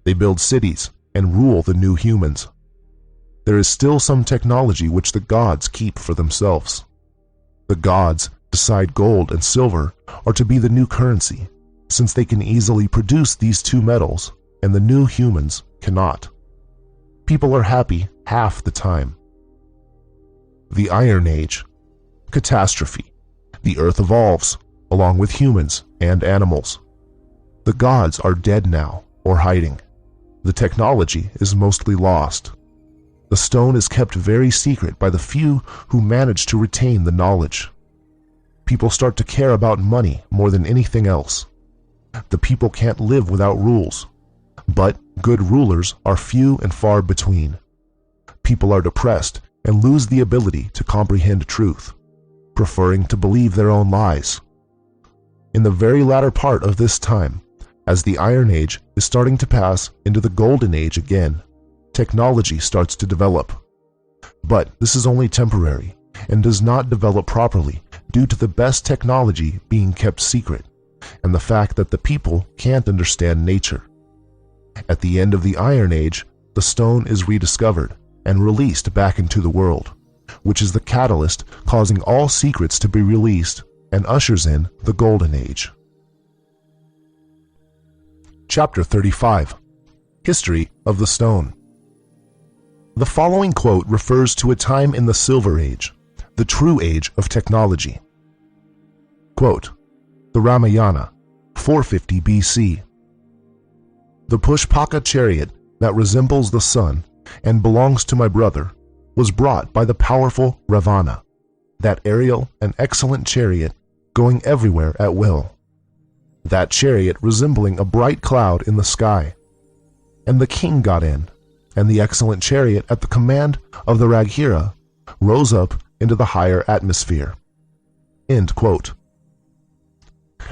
They build cities and rule the new humans. There is still some technology which the gods keep for themselves. The gods decide gold and silver are to be the new currency, since they can easily produce these two metals and the new humans cannot. People are happy half the time. The Iron Age. Catastrophe. The earth evolves, along with humans and animals. The gods are dead now or hiding. The technology is mostly lost. The stone is kept very secret by the few who manage to retain the knowledge. People start to care about money more than anything else. The people can't live without rules, but good rulers are few and far between. People are depressed and lose the ability to comprehend truth, preferring to believe their own lies. In the very latter part of this time, as the Iron Age is starting to pass into the Golden Age again, technology starts to develop. But this is only temporary and does not develop properly due to the best technology being kept secret and the fact that the people can't understand nature. At the end of the Iron Age, the stone is rediscovered and released back into the world, which is the catalyst causing all secrets to be released and ushers in the Golden Age. Chapter 35. History of the Stone. The following quote refers to a time in the Silver Age, the true age of technology. Quote, the Ramayana, 450 BC. The Pushpaka chariot that resembles the sun and belongs to my brother was brought by the powerful Ravana, that aerial and excellent chariot going everywhere at will. That chariot resembling a bright cloud in the sky. And the king got in, and the excellent chariot at the command of the Raghira rose up into the higher atmosphere. End quote.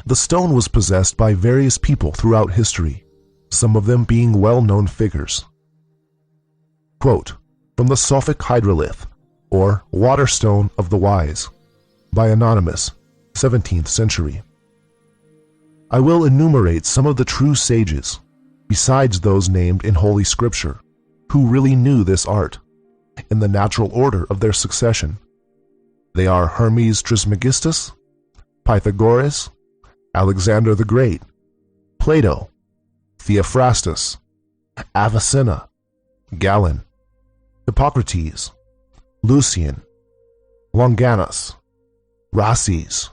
The stone was possessed by various people throughout history, some of them being well-known figures. Quote, from the Sophic Hydrolith, or Waterstone of the Wise, by Anonymous, 17th century. I will enumerate some of the true sages, besides those named in Holy Scripture, who really knew this art, in the natural order of their succession. They are Hermes Trismegistus, Pythagoras, Alexander the Great, Plato, Theophrastus, Avicenna, Galen, Hippocrates, Lucian, Longinus, Rhases,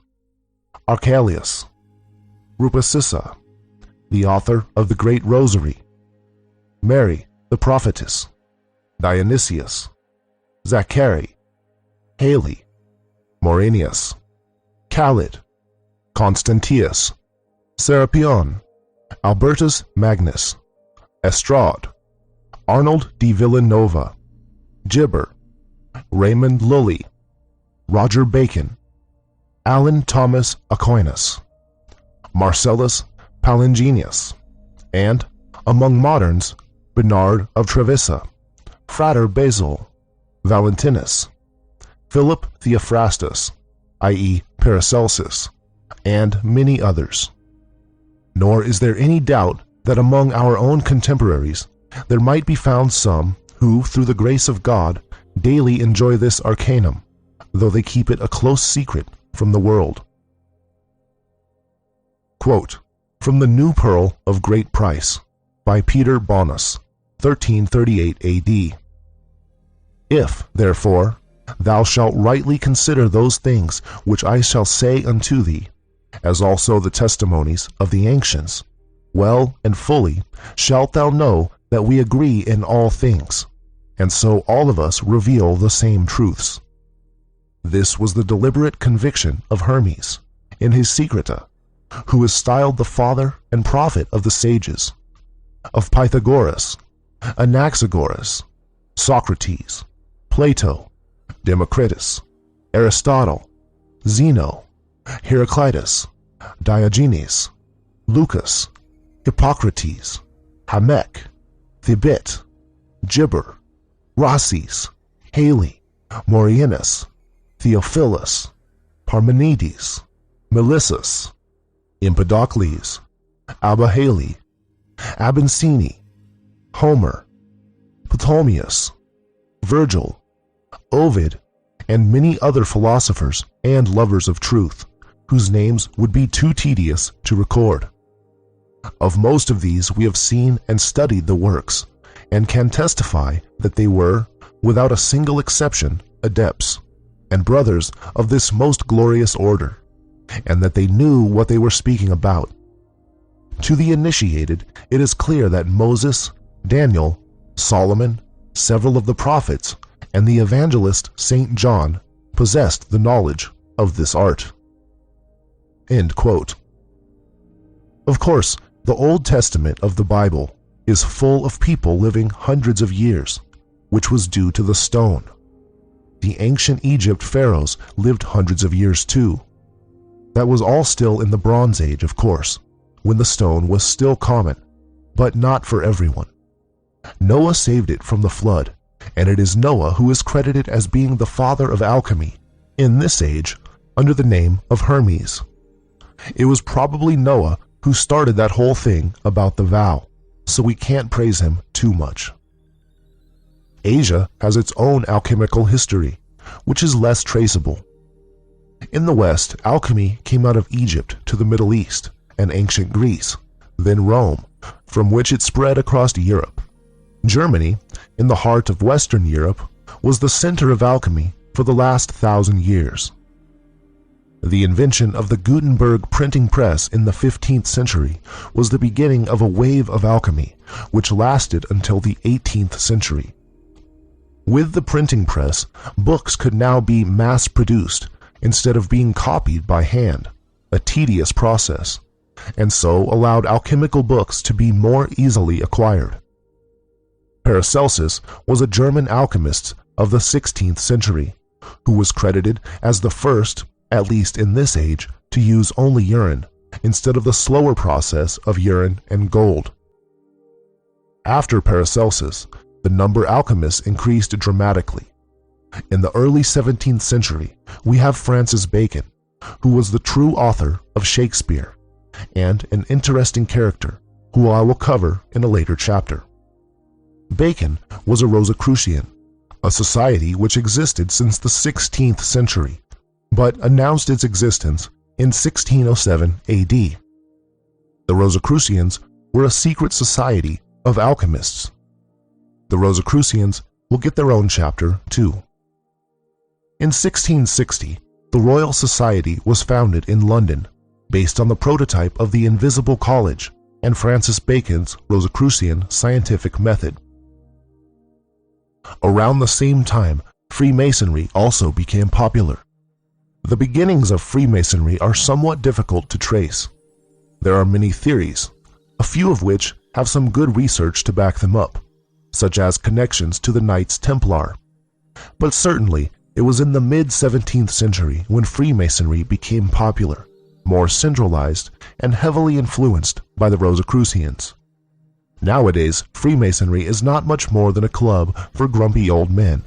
Archelaus, Rupacissa, the author of the Great Rosary, Mary the Prophetess, Dionysius, Zachary, Haley, Maurinius, Khalid, Constantius, Serapion, Albertus Magnus, Estrade, Arnold de Villanova, Gibber, Raymond Lully, Roger Bacon, Alan Thomas Aquinas, Marcellus Palingenius, and, among moderns, Bernard of Trevisa, Frater Basil, Valentinus, Philip Theophrastus, i.e. Paracelsus, and many others. Nor is there any doubt that among our own contemporaries there might be found some who, through the grace of God, daily enjoy this arcanum, though they keep it a close secret from the world. Quote, from the New Pearl of Great Price, by Peter Bonus, 1338 A.D. If, therefore, thou shalt rightly consider those things which I shall say unto thee, as also the testimonies of the ancients, well and fully shalt thou know that we agree in all things, and so all of us reveal the same truths. This was the deliberate conviction of Hermes in his Secreta, who is styled the father and prophet of the sages, of Pythagoras, Anaxagoras, Socrates, Plato, Democritus, Aristotle, Zeno, Heraclitus, Diogenes, Lucas, Hippocrates, Hamek, Thibet, Gibber, Rhases, Haley, Maurinius, Theophilus, Parmenides, Melissus, Empedocles, Abba-Hale, Abencini, Homer, Ptolemaeus, Virgil, Ovid, and many other philosophers and lovers of truth, whose names would be too tedious to record. Of most of these we have seen and studied the works, and can testify that they were, without a single exception, adepts, and brothers of this most glorious order, and that they knew what they were speaking about. To the initiated, it is clear that Moses, Daniel, Solomon, several of the prophets, and the evangelist St. John possessed the knowledge of this art." End quote. Of course, the Old Testament of the Bible is full of people living hundreds of years, which was due to the stone. The ancient Egypt pharaohs lived hundreds of years too. That was all still in the Bronze Age, of course, when the stone was still common, but not for everyone. Noah saved it from the flood, and it is Noah who is credited as being the father of alchemy in this age under the name of Hermes. It was probably Noah who started that whole thing about the vow, so we can't praise him too much. Asia has its own alchemical history, which is less traceable. In the West, alchemy came out of Egypt to the Middle East and ancient Greece, then Rome, from which it spread across Europe. Germany, in the heart of Western Europe, was the center of alchemy for the last 1,000 years. The invention of the Gutenberg printing press in the 15th century was the beginning of a wave of alchemy, which lasted until the 18th century. With the printing press, books could now be mass-produced instead of being copied by hand, a tedious process, and so allowed alchemical books to be more easily acquired. Paracelsus was a German alchemist of the 16th century, who was credited as the first, at least in this age, to use only urine, instead of the slower process of urine and gold. After Paracelsus, the number of alchemists increased dramatically. In the early 17th century, we have Francis Bacon, who was the true author of Shakespeare, and an interesting character, who I will cover in a later chapter. Bacon was a Rosicrucian, a society which existed since the 16th century, but announced its existence in 1607 AD. The Rosicrucians were a secret society of alchemists. The Rosicrucians will get their own chapter too. In 1660, the Royal Society was founded in London, based on the prototype of the Invisible College and Francis Bacon's Rosicrucian scientific method. Around the same time, Freemasonry also became popular. The beginnings of Freemasonry are somewhat difficult to trace. There are many theories, a few of which have some good research to back them up, such as connections to the Knights Templar. But certainly, it was in the mid-17th century when Freemasonry became popular, more centralized, and heavily influenced by the Rosicrucians. Nowadays, Freemasonry is not much more than a club for grumpy old men,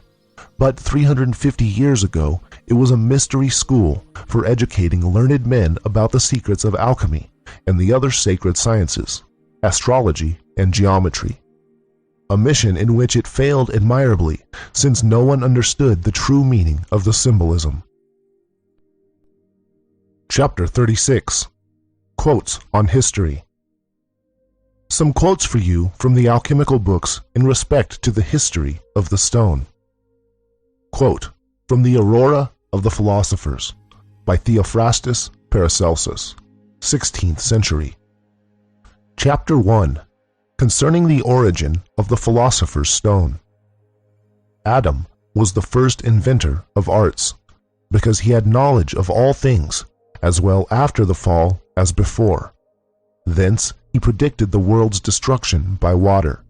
but 350 years ago, it was a mystery school for educating learned men about the secrets of alchemy and the other sacred sciences, astrology, and geometry. A mission in which it failed admirably, since no one understood the true meaning of the symbolism. Chapter 36. Quotes on History. Some quotes for you from the alchemical books in respect to the history of the stone. Quote from the Aurora of the Philosophers by Theophrastus Paracelsus, 16th century. Chapter 1. Concerning the origin of the philosopher's stone. Adam was the first inventor of arts, because he had knowledge of all things, as well after the fall as before. Thence he predicted the world's destruction by water.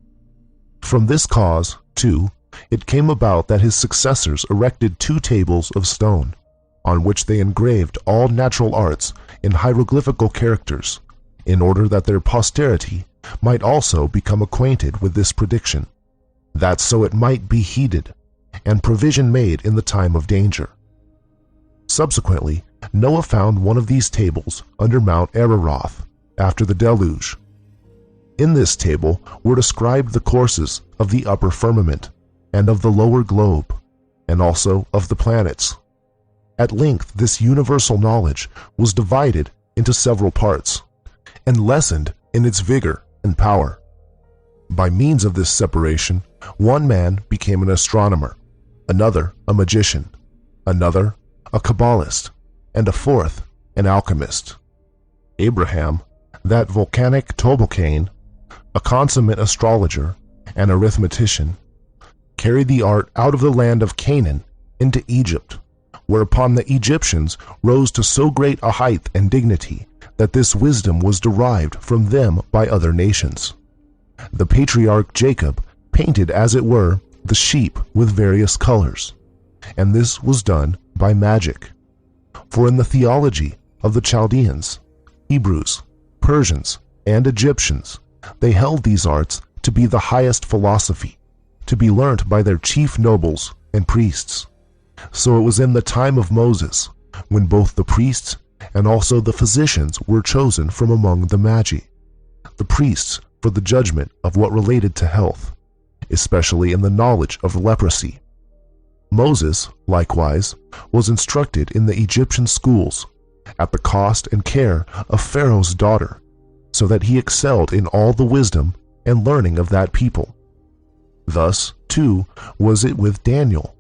From this cause, too, it came about that his successors erected 2 tables of stone, on which they engraved all natural arts in hieroglyphical characters, in order that their posterity might also become acquainted with this prediction, that so it might be heeded, and provision made in the time of danger. Subsequently, Noah found one of these tables under Mount Ararat, after the deluge. In this table were described the courses of the upper firmament and of the lower globe, and also of the planets. At length, this universal knowledge was divided into several parts and lessened in its vigor and power. By means of this separation, one man became an astronomer, another a magician, another a Kabbalist, and a fourth an alchemist. Abraham, that volcanic Tubal-Cain, a consummate astrologer and arithmetician, carried the art out of the land of Canaan into Egypt, whereupon the Egyptians rose to so great a height and dignity that this wisdom was derived from them by other nations. The patriarch Jacob painted, as it were, the sheep with various colors, and this was done by magic. For in the theology of the Chaldeans, Hebrews, Persians, and Egyptians, they held these arts to be the highest philosophy, to be learnt by their chief nobles and priests. So it was in the time of Moses, when both the priests and also the physicians were chosen from among the Magi, the priests for the judgment of what related to health, especially in the knowledge of leprosy. Moses, likewise, was instructed in the Egyptian schools, at the cost and care of Pharaoh's daughter, so that he excelled in all the wisdom and learning of that people. Thus, too, was it with Daniel,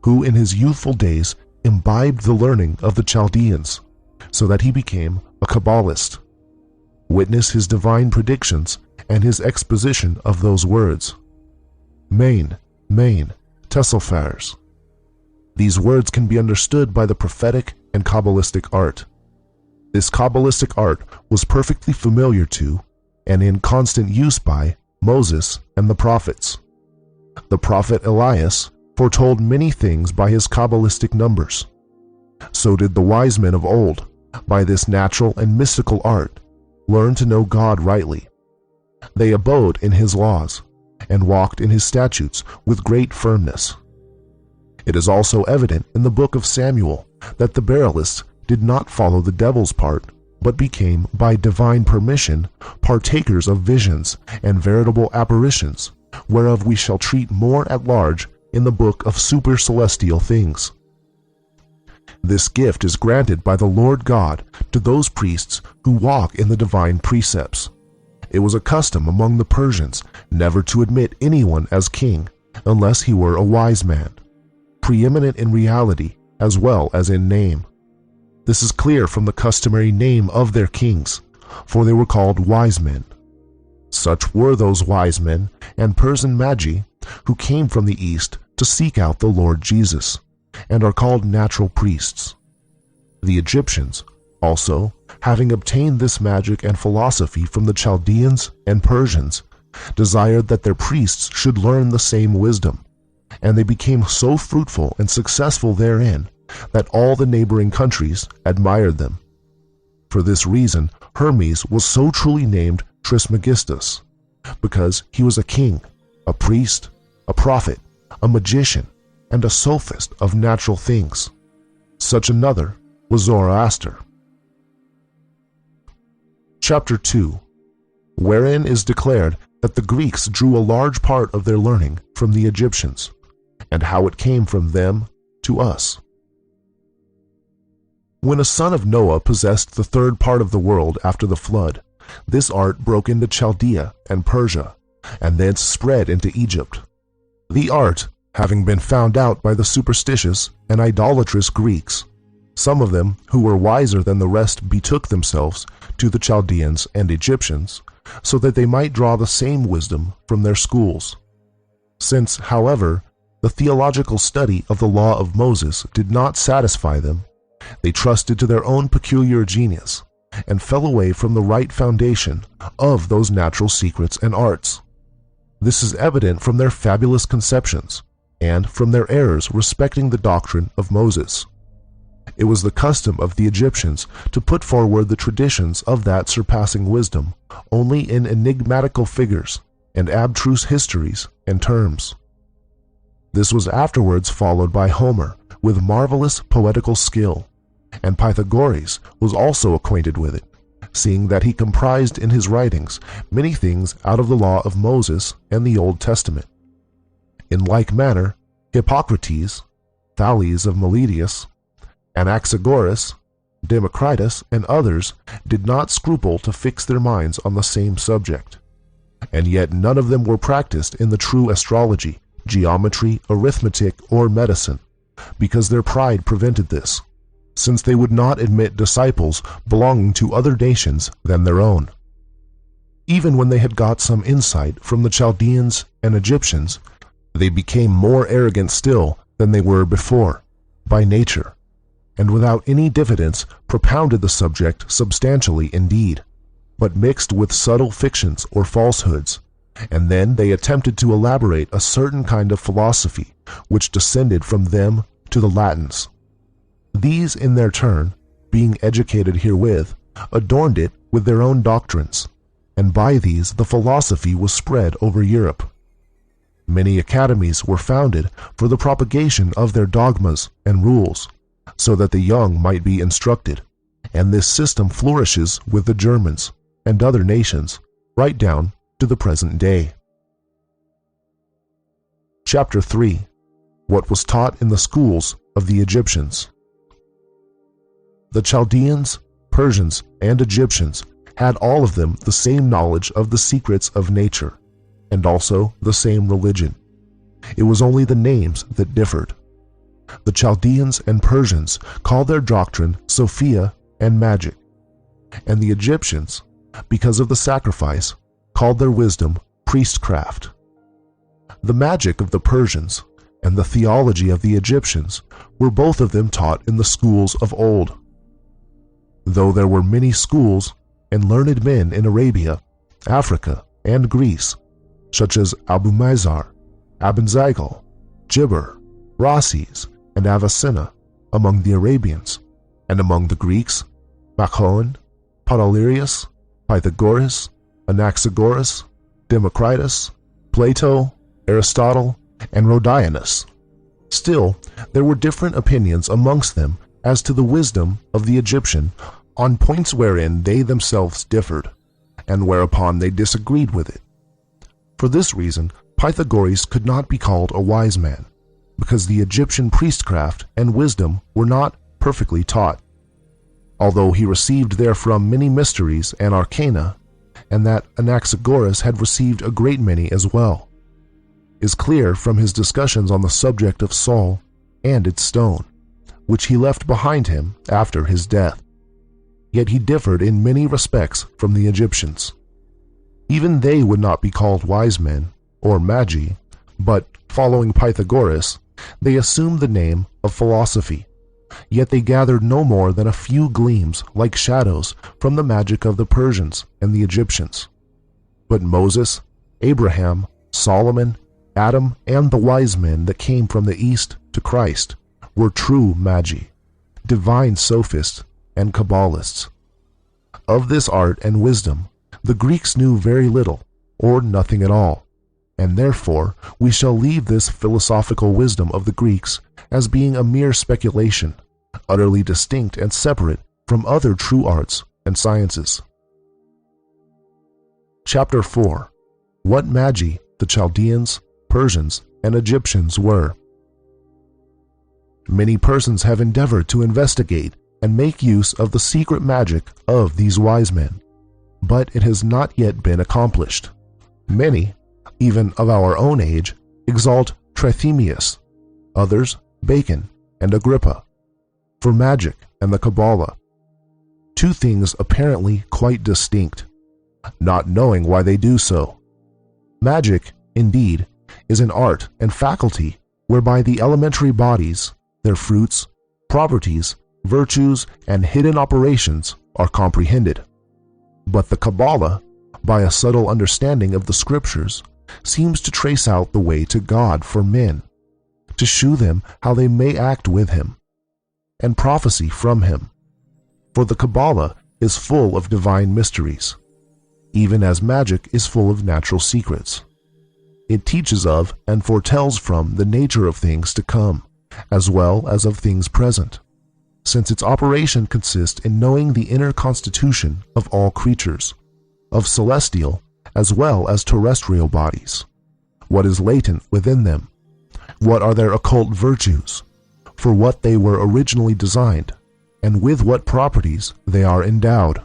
who in his youthful days imbibed the learning of the Chaldeans, so that he became a Kabbalist. Witness his divine predictions and his exposition of those words. Main, Tesselfars. These words can be understood by the prophetic and Kabbalistic art. This Kabbalistic art was perfectly familiar to, and in constant use by, Moses and the prophets. The prophet Elias foretold many things by his Kabbalistic numbers. So did the wise men of old, by this natural and mystical art, learn to know God rightly. They abode in his laws, and walked in his statutes with great firmness. It is also evident in the book of Samuel that the Beralists did not follow the devil's part, but became, by divine permission, partakers of visions and veritable apparitions, whereof we shall treat more at large in the book of supercelestial things. This gift is granted by the Lord God to those priests who walk in the divine precepts. It was a custom among the Persians never to admit anyone as king unless he were a wise man, preeminent in reality as well as in name. This is clear from the customary name of their kings, for they were called wise men. Such were those wise men and Persian magi who came from the east to seek out the Lord Jesus, and are called natural priests. The Egyptians, also, having obtained this magic and philosophy from the Chaldeans and Persians, desired that their priests should learn the same wisdom, and they became so fruitful and successful therein that all the neighboring countries admired them. For this reason, Hermes was so truly named Trismegistus, because he was a king, a priest, a prophet, a magician, and a sophist of natural things. Such another was Zoroaster. Chapter 2, wherein is declared that the Greeks drew a large part of their learning from the Egyptians, and how it came from them to us. When a son of Noah possessed the third part of the world after the flood, this art broke into Chaldea and Persia, and thence spread into Egypt. The art, having been found out by the superstitious and idolatrous Greeks, some of them who were wiser than the rest betook themselves to the Chaldeans and Egyptians, so that they might draw the same wisdom from their schools. Since, however, the theological study of the law of Moses did not satisfy them, they trusted to their own peculiar genius, and fell away from the right foundation of those natural secrets and arts. This is evident from their fabulous conceptions, and from their errors respecting the doctrine of Moses. It was the custom of the Egyptians to put forward the traditions of that surpassing wisdom only in enigmatical figures and abstruse histories and terms. This was afterwards followed by Homer with marvelous poetical skill, and Pythagoras was also acquainted with it, seeing that he comprised in his writings many things out of the law of Moses and the Old Testament. In like manner, Hippocrates, Thales of Miletus, Anaxagoras, Democritus, and others did not scruple to fix their minds on the same subject, and yet none of them were practiced in the true astrology, geometry, arithmetic, or medicine, because their pride prevented this, since they would not admit disciples belonging to other nations than their own. Even when they had got some insight from the Chaldeans and Egyptians, they became more arrogant still than they were before, by nature, and without any diffidence propounded the subject substantially indeed, but mixed with subtle fictions or falsehoods, and then they attempted to elaborate a certain kind of philosophy which descended from them to the Latins. These, in their turn, being educated herewith, adorned it with their own doctrines, and by these the philosophy was spread over Europe. Many academies were founded for the propagation of their dogmas and rules, so that the young might be instructed, and this system flourishes with the Germans and other nations right down to the present day. Chapter 3. What was taught in the schools of the Egyptians. The Chaldeans, Persians, and Egyptians had all of them the same knowledge of the secrets of nature, and also the same religion. It was only the names that differed. The Chaldeans and Persians called their doctrine Sophia and magic, and the Egyptians, because of the sacrifice, called their wisdom priestcraft. The magic of the Persians and the theology of the Egyptians were both of them taught in the schools of old. Though there were many schools and learned men in Arabia, Africa, and Greece, such as Abu Mazar, Aben Zaghal, Gibber, Rhases, and Avicenna among the Arabians, and among the Greeks, Machaon, Podalirius, Pythagoras, Anaxagoras, Democritus, Plato, Aristotle, and Rhodianus. Still, there were different opinions amongst them as to the wisdom of the Egyptian on points wherein they themselves differed, and whereupon they disagreed with it. For this reason, Pythagoras could not be called a wise man, because the Egyptian priestcraft and wisdom were not perfectly taught, although he received therefrom many mysteries and arcana, and that Anaxagoras had received a great many as well, is clear from his discussions on the subject of Saul and its stone, which he left behind him after his death. Yet he differed in many respects from the Egyptians. Even they would not be called wise men or magi, but, following Pythagoras, they assumed the name of philosophy. Yet they gathered no more than a few gleams like shadows from the magic of the Persians and the Egyptians. But Moses, Abraham, Solomon, Adam, and the wise men that came from the east to Christ were true magi, divine sophists, and Kabbalists. Of this art and wisdom, the Greeks knew very little, or nothing at all, and therefore we shall leave this philosophical wisdom of the Greeks as being a mere speculation, utterly distinct and separate from other true arts and sciences. Chapter 4. What magi the Chaldeans, Persians, and Egyptians were. Many persons have endeavored to investigate and make use of the secret magic of these wise men, but it has not yet been accomplished. Many, even of our own age, exalt Trithemius, others Bacon and Agrippa, for magic and the Kabbalah, two things apparently quite distinct, not knowing why they do so. Magic, indeed, is an art and faculty whereby the elementary bodies, their fruits, properties, virtues, and hidden operations are comprehended. But the Kabbalah, by a subtle understanding of the Scriptures, seems to trace out the way to God for men, to shew them how they may act with Him, and prophecy from Him. For the Kabbalah is full of divine mysteries, even as magic is full of natural secrets. It teaches of and foretells from the nature of things to come, as well as of things present. since its operation consists in knowing the inner constitution of all creatures, of celestial as well as terrestrial bodies, what is latent within them, what are their occult virtues, for what they were originally designed, and with what properties they are endowed.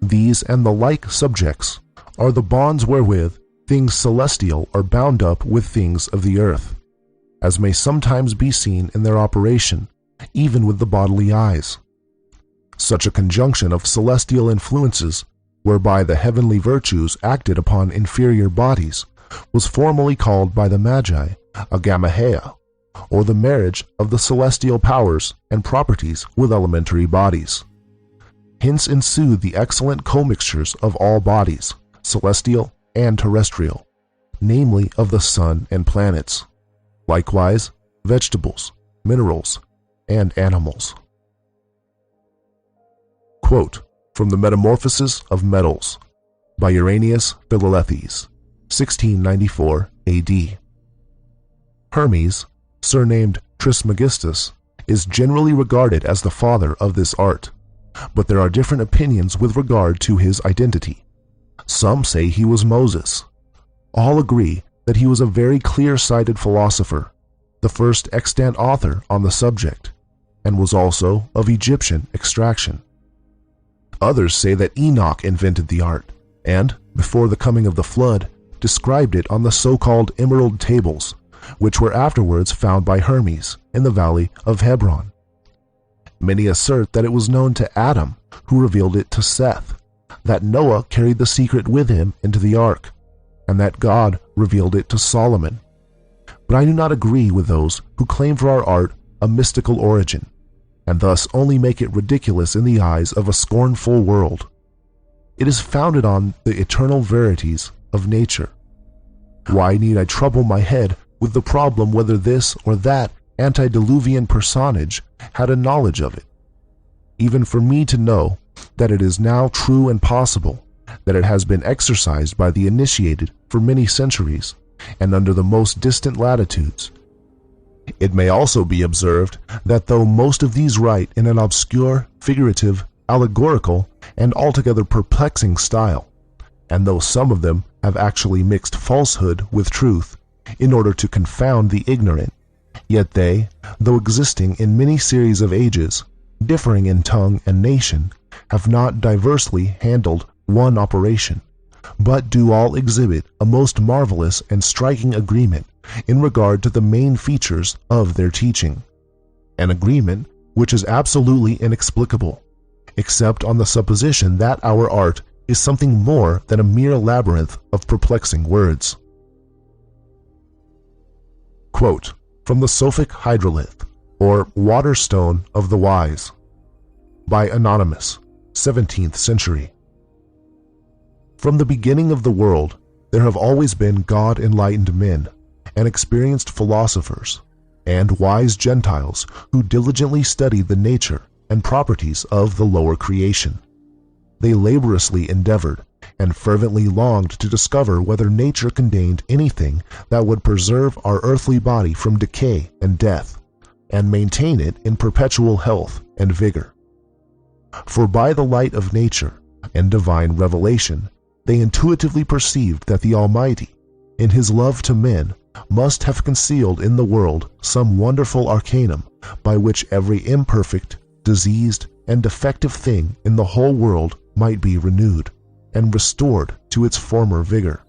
These and the like subjects are the bonds wherewith things celestial are bound up with things of the earth, as may sometimes be seen in their operation, even with the bodily eyes. Such a conjunction of celestial influences, whereby the heavenly virtues acted upon inferior bodies, was formerly called by the Magi a Gamahea, or the marriage of the celestial powers and properties with elementary bodies. Hence ensued the excellent commixtures of all bodies, celestial and terrestrial, namely of the sun and planets, likewise vegetables, minerals, and animals. Quote from the Metamorphosis of Metals by Irenaeus Philalethes, 1694 AD. Hermes, surnamed Trismegistus, is generally regarded as the father of this art, but there are different opinions with regard to his identity. Some say he was Moses. All agree that he was a very clear-sighted philosopher, the first extant author on the subject, and was also of Egyptian extraction. Others say that Enoch invented the art, and, before the coming of the flood, described it on the so-called Emerald Tables, which were afterwards found by Hermes in the valley of Hebron. Many assert that it was known to Adam, who revealed it to Seth, that Noah carried the secret with him into the ark, and that God revealed it to Solomon. But I do not agree with those who claim for our art a mystical origin, and thus only make it ridiculous in the eyes of a scornful world. It is founded on the eternal verities of nature. Why need I trouble my head with the problem whether this or that antediluvian personage had a knowledge of it? Even for me to know that it is now true and possible, that it has been exercised by the initiated for many centuries and under the most distant latitudes. It may also be observed that though most of these write in an obscure, figurative, allegorical, and altogether perplexing style, and though some of them have actually mixed falsehood with truth in order to confound the ignorant, yet they, though existing in many series of ages, differing in tongue and nation, have not diversely handled one operation, but do all exhibit a most marvelous and striking agreement in regard to the main features of their teaching, an agreement which is absolutely inexplicable, except on the supposition that our art is something more than a mere labyrinth of perplexing words. Quote from the Sophic Hydrolith, or Water Stone of the Wise, by Anonymous, 17th century. From the beginning of the world, there have always been God-enlightened men, and experienced philosophers, and wise Gentiles who diligently studied the nature and properties of the lower creation. They laboriously endeavored and fervently longed to discover whether nature contained anything that would preserve our earthly body from decay and death, and maintain it in perpetual health and vigor. For by the light of nature and divine revelation, they intuitively perceived that the Almighty, in his love to men, must have concealed in the world some wonderful arcanum by which every imperfect, diseased, and defective thing in the whole world might be renewed and restored to its former vigor.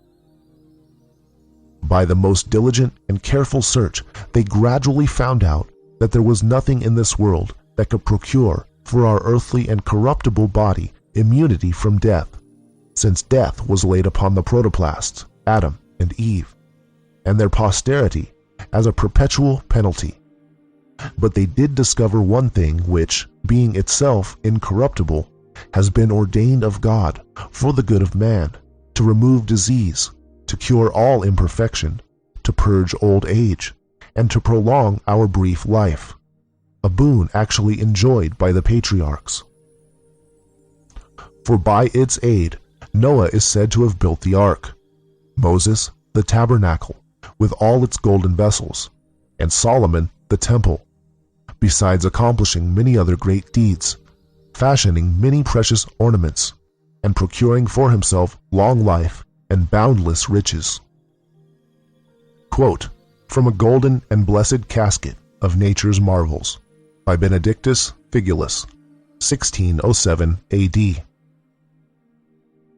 By the most diligent and careful search, they gradually found out that there was nothing in this world that could procure for our earthly and corruptible body immunity from death, since death was laid upon the protoplasts, Adam and Eve, and their posterity as a perpetual penalty. But they did discover one thing which, being itself incorruptible, has been ordained of God for the good of man, to remove disease, to cure all imperfection, to purge old age, and to prolong our brief life, a boon actually enjoyed by the patriarchs. For by its aid, Noah is said to have built the ark, Moses the tabernacle with all its golden vessels, and Solomon the temple. besides accomplishing many other great deeds, fashioning many precious ornaments, and procuring for himself long life and boundless riches. Quote, from a golden and blessed casket of nature's marvels, by Benedictus Figulus, 1607 AD.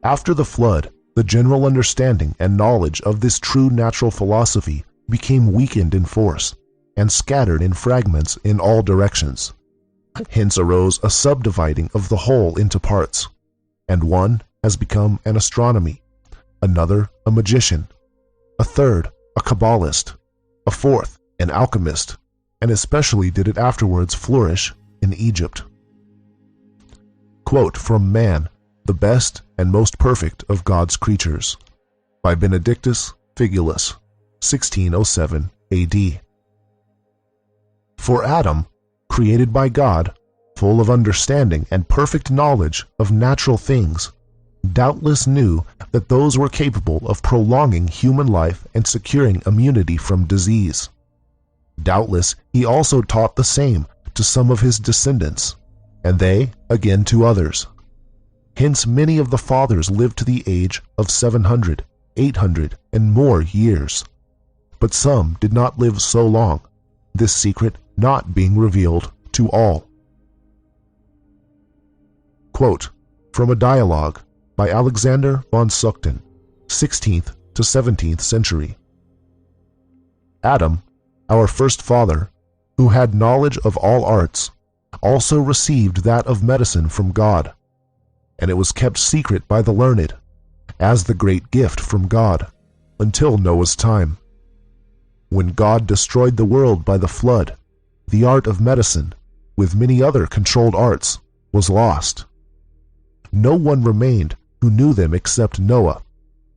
After the flood, the general understanding and knowledge of this true natural philosophy became weakened in force and scattered in fragments in all directions. Hence arose a subdividing of the whole into parts, and one has become an astronomy, another a magician, a third a Kabbalist, a fourth an alchemist, and especially did it afterwards flourish in Egypt. Quote from Man, the best and most perfect of God's creatures, by Benedictus Figulus, 1607 AD. For Adam, created by God, full of understanding and perfect knowledge of natural things, doubtless knew that those were capable of prolonging human life and securing immunity from disease. Doubtless he also taught the same to some of his descendants, and they again to others. Hence many of the fathers lived to the age of 700, 800, and more years. But some did not live so long, this secret not being revealed to all. Quote, from a dialogue by Alexander von Suchten, 16th to 17th century. Adam, our first father, who had knowledge of all arts, also received that of medicine from God, and it was kept secret by the learned, as the great gift from God, until Noah's time. When God destroyed the world by the flood, the art of medicine, with many other controlled arts, was lost. No one remained who knew them except Noah,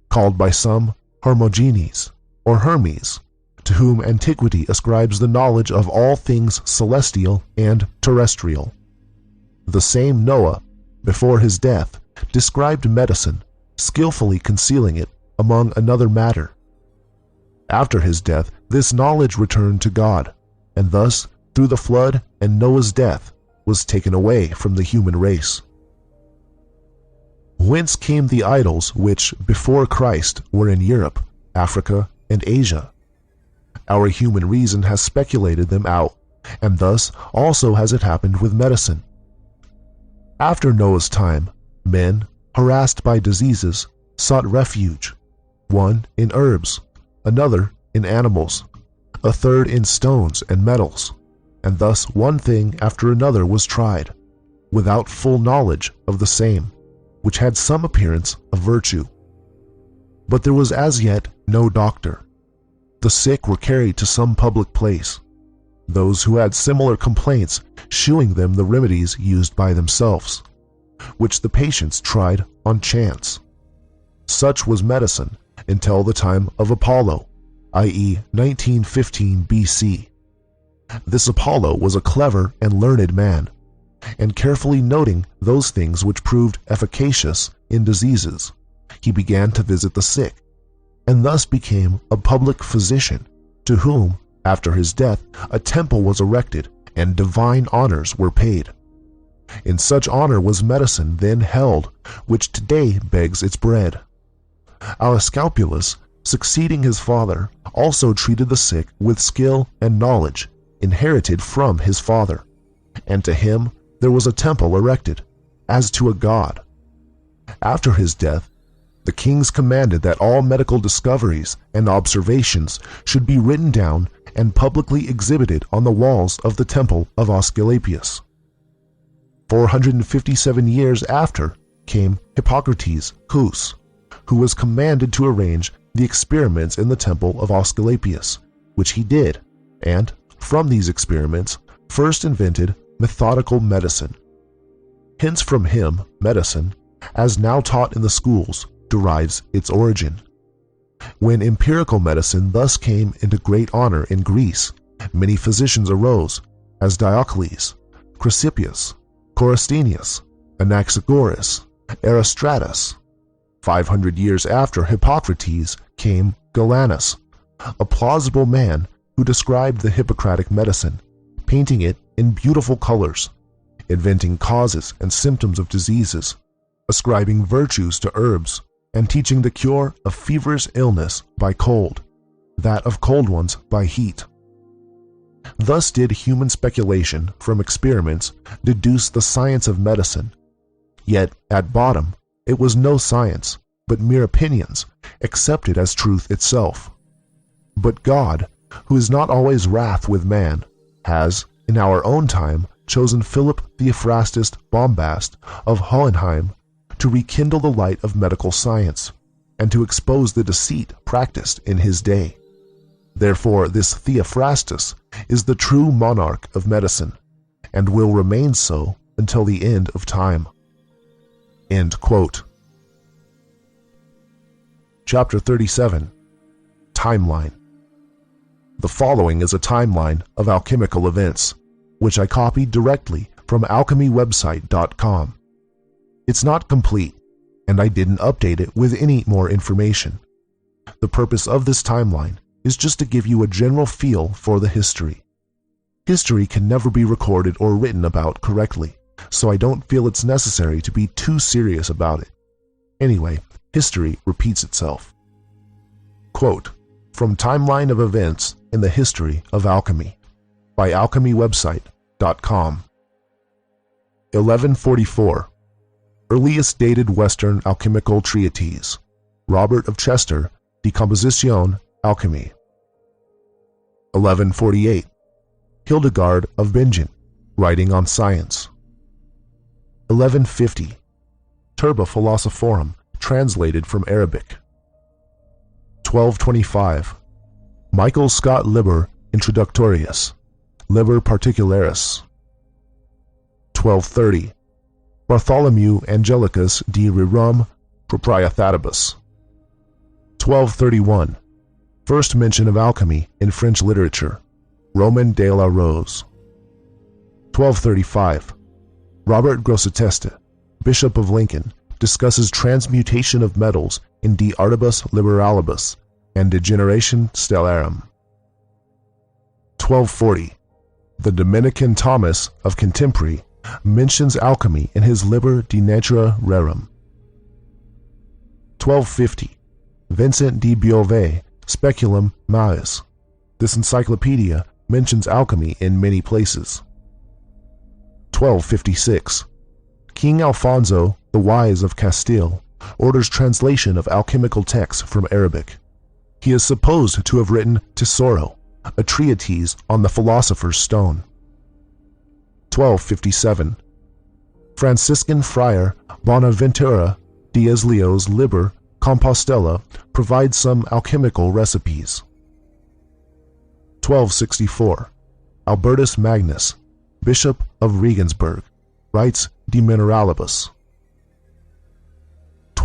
called by some Hermogenes or Hermes, to whom antiquity ascribes the knowledge of all things celestial and terrestrial. The same Noah, before his death, described medicine, skillfully concealing it among another matter. After his death, this knowledge returned to God, and thus, through the flood and Noah's death, was taken away from the human race. Whence came the idols which, before Christ, were in Europe, Africa, and Asia? Our human reason has speculated them out, and thus also has it happened with medicine. After Noah's time, men, harassed by diseases, sought refuge, one in herbs, another in animals, a third in stones and metals, and thus one thing after another was tried, without full knowledge of the same, which had some appearance of virtue. But there was as yet no doctor. The sick were carried to some public place, those who had similar complaints shewing them the remedies used by themselves, which the patients tried on chance. Such was medicine until the time of Apollo, i.e. 1915 BC. This Apollo was a clever and learned man, and carefully noting those things which proved efficacious in diseases, he began to visit the sick, and thus became a public physician, to whom, after his death, a temple was erected and divine honors were paid. In such honor was medicine then held, which today begs its bread. Aesculapius, succeeding his father, also treated the sick with skill and knowledge inherited from his father, and to him there was a temple erected, as to a god. After his death, the kings commanded that all medical discoveries and observations should be written down and publicly exhibited on the walls of the temple of Aesculapius. 457 years after came Hippocrates Cus, who was commanded to arrange the experiments in the temple of Aesculapius, which he did, and, from these experiments, first invented methodical medicine. Hence from him, medicine, as now taught in the schools, derives its origin. When empirical medicine thus came into great honor in Greece, many physicians arose, as Diocles, Chrysippus, Corystenius, Anaxagoras, Erostratus. 500 years after Hippocrates came Galenus, a plausible man who described the Hippocratic medicine, painting it in beautiful colors, inventing causes and symptoms of diseases, ascribing virtues to herbs, and teaching the cure of feverish illness by cold, that of cold ones by heat. Thus did human speculation from experiments deduce the science of medicine, yet at bottom it was no science, but mere opinions accepted as truth itself. But God, who is not always wrath with man, has, in our own time, chosen Philip Theophrastus Bombast of Hohenheim to rekindle the light of medical science, and to expose the deceit practiced in his day. Therefore this Theophrastus is the true monarch of medicine, and will remain so until the end of time." End quote. Chapter 37. Timeline. The following is a timeline of alchemical events, which I copied directly from alchemywebsite.com. It's not complete, and I didn't update it with any more information. The purpose of this timeline is just to give you a general feel for the history. History can never be recorded or written about correctly, so I don't feel it's necessary to be too serious about it. Anyway, history repeats itself. Quote, from Timeline of Events in the History of Alchemy by alchemywebsite.com. 1144. Earliest dated Western alchemical treatise. Robert of Chester, Decomposition Alchemy. 1148. Hildegard of Bingen, Writing on Science. 1150. Turba Philosophorum, translated from Arabic. 1225. Michael Scott Liber Introductorius, Liber Particularis. 1230. Bartholomew Angelicus de Rerum Proprietatibus. 1231. First mention of alchemy in French literature, Roman de la Rose. 1235. Robert Grosseteste, Bishop of Lincoln, discusses transmutation of metals in De Artibus Liberalibus and De Generation Stellarum. 1240. The Dominican Thomas of Contemporary mentions alchemy in his Liber de Natura Rerum. 1250. Vincent de Beauvais, Speculum Maius. This encyclopedia mentions alchemy in many places. 1256. King Alfonso the Wise of Castile orders translation of alchemical texts from Arabic. He is supposed to have written Tesoro, a treatise on the philosopher's stone. 1257. Franciscan friar Bonaventura Diaz Leo's Liber Compostela provides some alchemical recipes. 1264. Albertus Magnus, Bishop of Regensburg, writes De Mineralibus.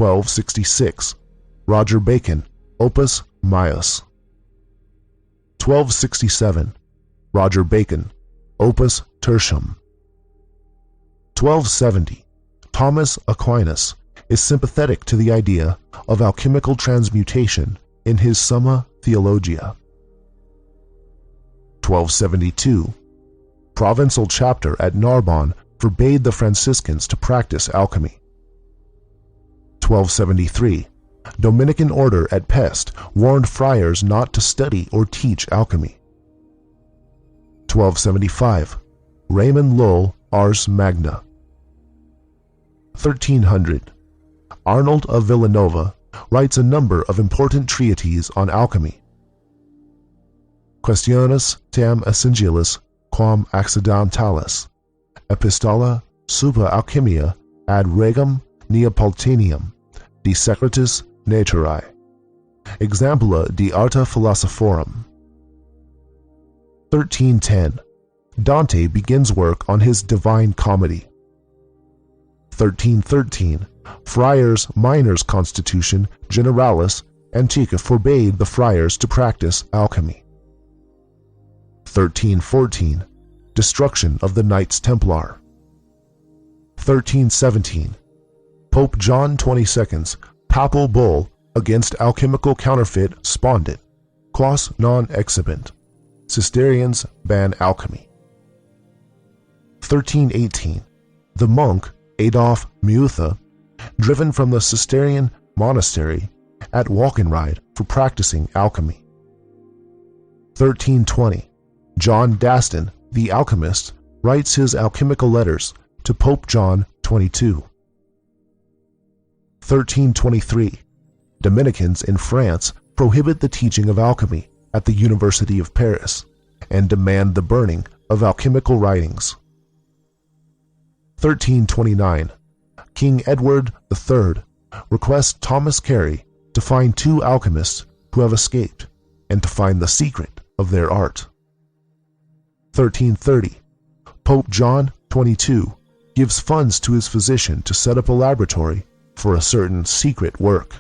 1266. Roger Bacon, Opus Maius. 1267. Roger Bacon, Opus Tertium. 1270. Thomas Aquinas is sympathetic to the idea of alchemical transmutation in his Summa Theologia. 1272. Provincial chapter at Narbonne forbade the Franciscans to practice alchemy. 1273. Dominican order at Pest warned friars not to study or teach alchemy. 1275. Raymond Lull Ars Magna. 1300. Arnold of Villanova writes a number of important treatises on alchemy. Questiones tam essentialis quam accidentalis, Epistola suba alchemia ad regum Neapolitanum, de secretis naturae, Exempla de arta philosophorum. 1310. Dante begins work on his Divine Comedy. 1313. Friars Minors Constitution Generalis Antiqua forbade the friars to practice alchemy. 1314. Destruction of the Knights Templar. 1317. Pope John XXII's papal bull against alchemical counterfeit spondit, quas non exhibent. Cistercians ban alchemy. 1318, the monk Adolf Muethe, driven from the Cistercian monastery at Walkenried for practicing alchemy. 1320, John Daston, the alchemist, writes his alchemical letters to Pope John XXII. 1323, Dominicans in France prohibit the teaching of alchemy at the University of Paris and demand the burning of alchemical writings. 1329, King Edward III requests Thomas Carey to find two alchemists who have escaped and to find the secret of their art. 1330, Pope John XXII gives funds to his physician to set up a laboratory for a certain secret work.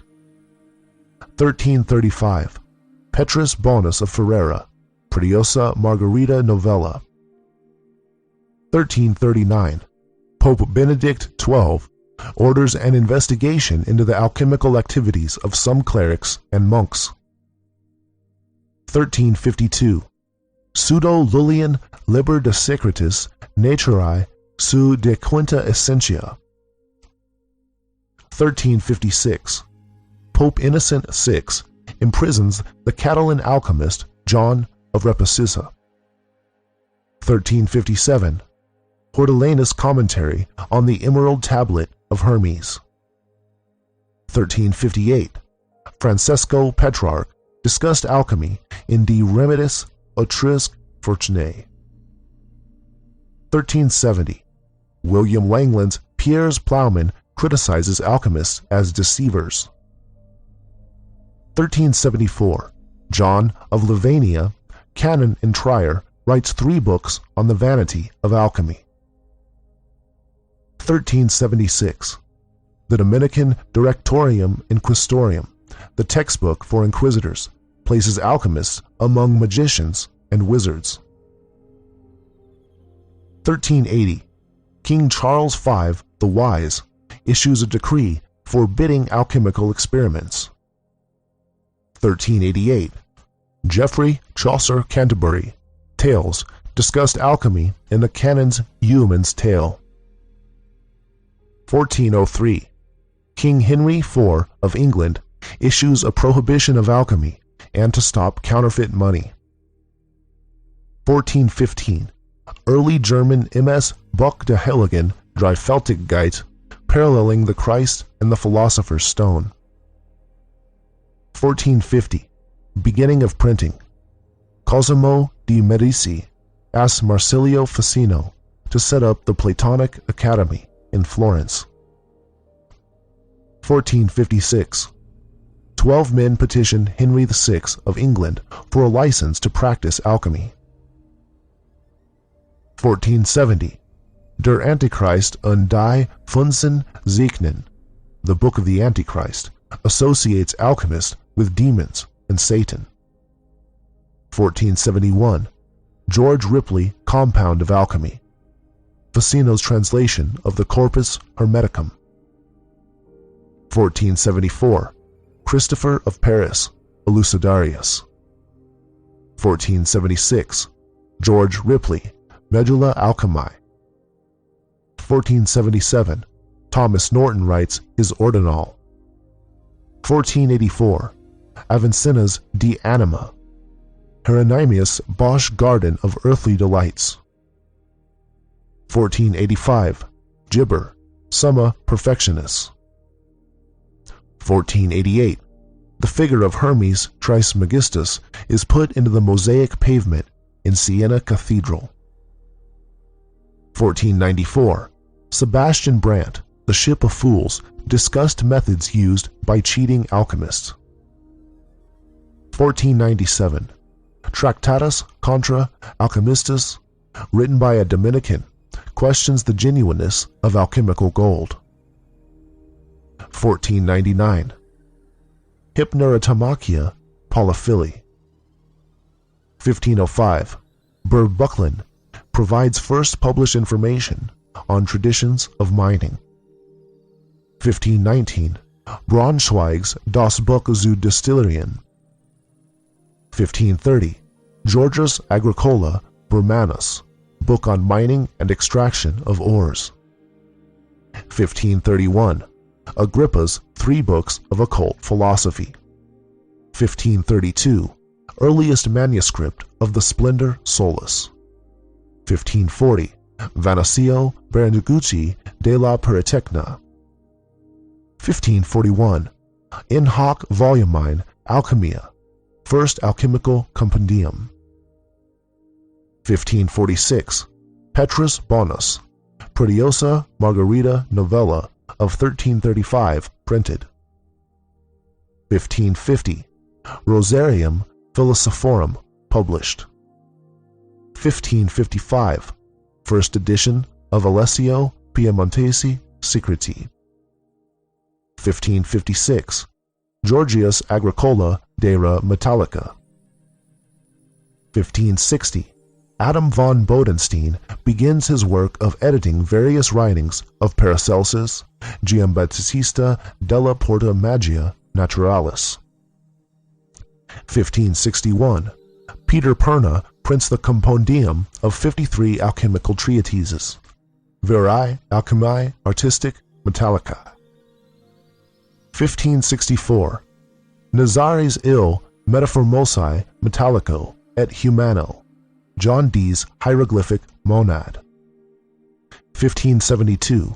1335, Petrus Bonus of Ferrara, Preciosa Margarita Novella. 1339, Pope Benedict XII orders an investigation into the alchemical activities of some clerics and monks. 1352, Pseudo Lullian Liber de Secretis Naturae Seu de Quinta Essentia. 1356, Pope Innocent VI imprisons the Catalan alchemist John of Reposissa. 1357, Hortulanus' commentary on the Emerald Tablet of Hermes. 1358, Francesco Petrarch discussed alchemy in De Remedis Autrisque Fortunae. 1370, William Langland's Piers Plowman criticizes alchemists as deceivers. 1374, John of Livonia, canon and trier, writes 3 books on the vanity of alchemy. 1376, the Dominican Directorium Inquisitorium, the textbook for inquisitors, places alchemists among magicians and wizards. 1380, King Charles V the Wise issues a decree forbidding alchemical experiments. 1388, Geoffrey Chaucer Canterbury Tales discussed alchemy in the canon's Yeoman's Tale. 1403, King Henry IV of England issues a prohibition of alchemy and to stop counterfeit money. 1415, early German MS Buch der Heiligen Dreifaltigkeit paralleling the Christ and the Philosopher's Stone. 1450, beginning of printing. Cosimo de' Medici asks Marsilio Ficino to set up the Platonic Academy in Florence. 1456, 12 men petition Henry VI of England for a license to practice alchemy. 1470, Der Antichrist und die Funzen Zeichnen, the Book of the Antichrist, associates alchemists with demons and Satan. 1471, George Ripley Compound of Alchemy, Ficino's translation of the Corpus Hermeticum. 1474, Christopher of Paris, Elucidarius. 1476, George Ripley, Medulla Alchemae. 1477, Thomas Norton writes his Ordinal. 1484, Avicenna's De Anima. Hieronymus Bosch Garden of Earthly Delights. 1485, Gibber, Summa Perfectionis. 1488, the figure of Hermes Trismegistus is put into the mosaic pavement in Siena Cathedral. 1494, Sebastian Brandt, the Ship of Fools, discussed methods used by cheating alchemists. 1497, Tractatus contra Alchemistas, written by a Dominican, questions the genuineness of alchemical gold. 1499, Hypnerotomachia Polyphily. 1505, Burbuckland provides first published information on traditions of mining. 1519, Braunschweig's Das Buch zu Destillerien. 1530, Georgius Agricola Burmanus, book on mining and extraction of ores. 1531, Agrippa's 3 books of occult philosophy. 1532, earliest manuscript of the Splendor Solis. 1540, Vanessio Bernogucci de la Peritechna. 1541, In hoc volumine Alchemia, first alchemical compendium. 1546, Petrus Bonus, Pretiosa Margarita Novella of 1335, printed. 1550, Rosarium Philosophorum, published. 1555, first edition of Alessio Piemontesi Secreti. 1556, Georgius Agricola de re Metallica. 1560, Adam von Bodenstein begins his work of editing various writings of Paracelsus, Giambattista della Porta Magia Naturalis. 1561, Peter Perna prints the compendium of 53 alchemical treatises, Verae Alchemiae Artistic Metallica. 1564, Nazares il Metaformosae Metallico et Humano, John Dee's Hieroglyphic Monad. 1572,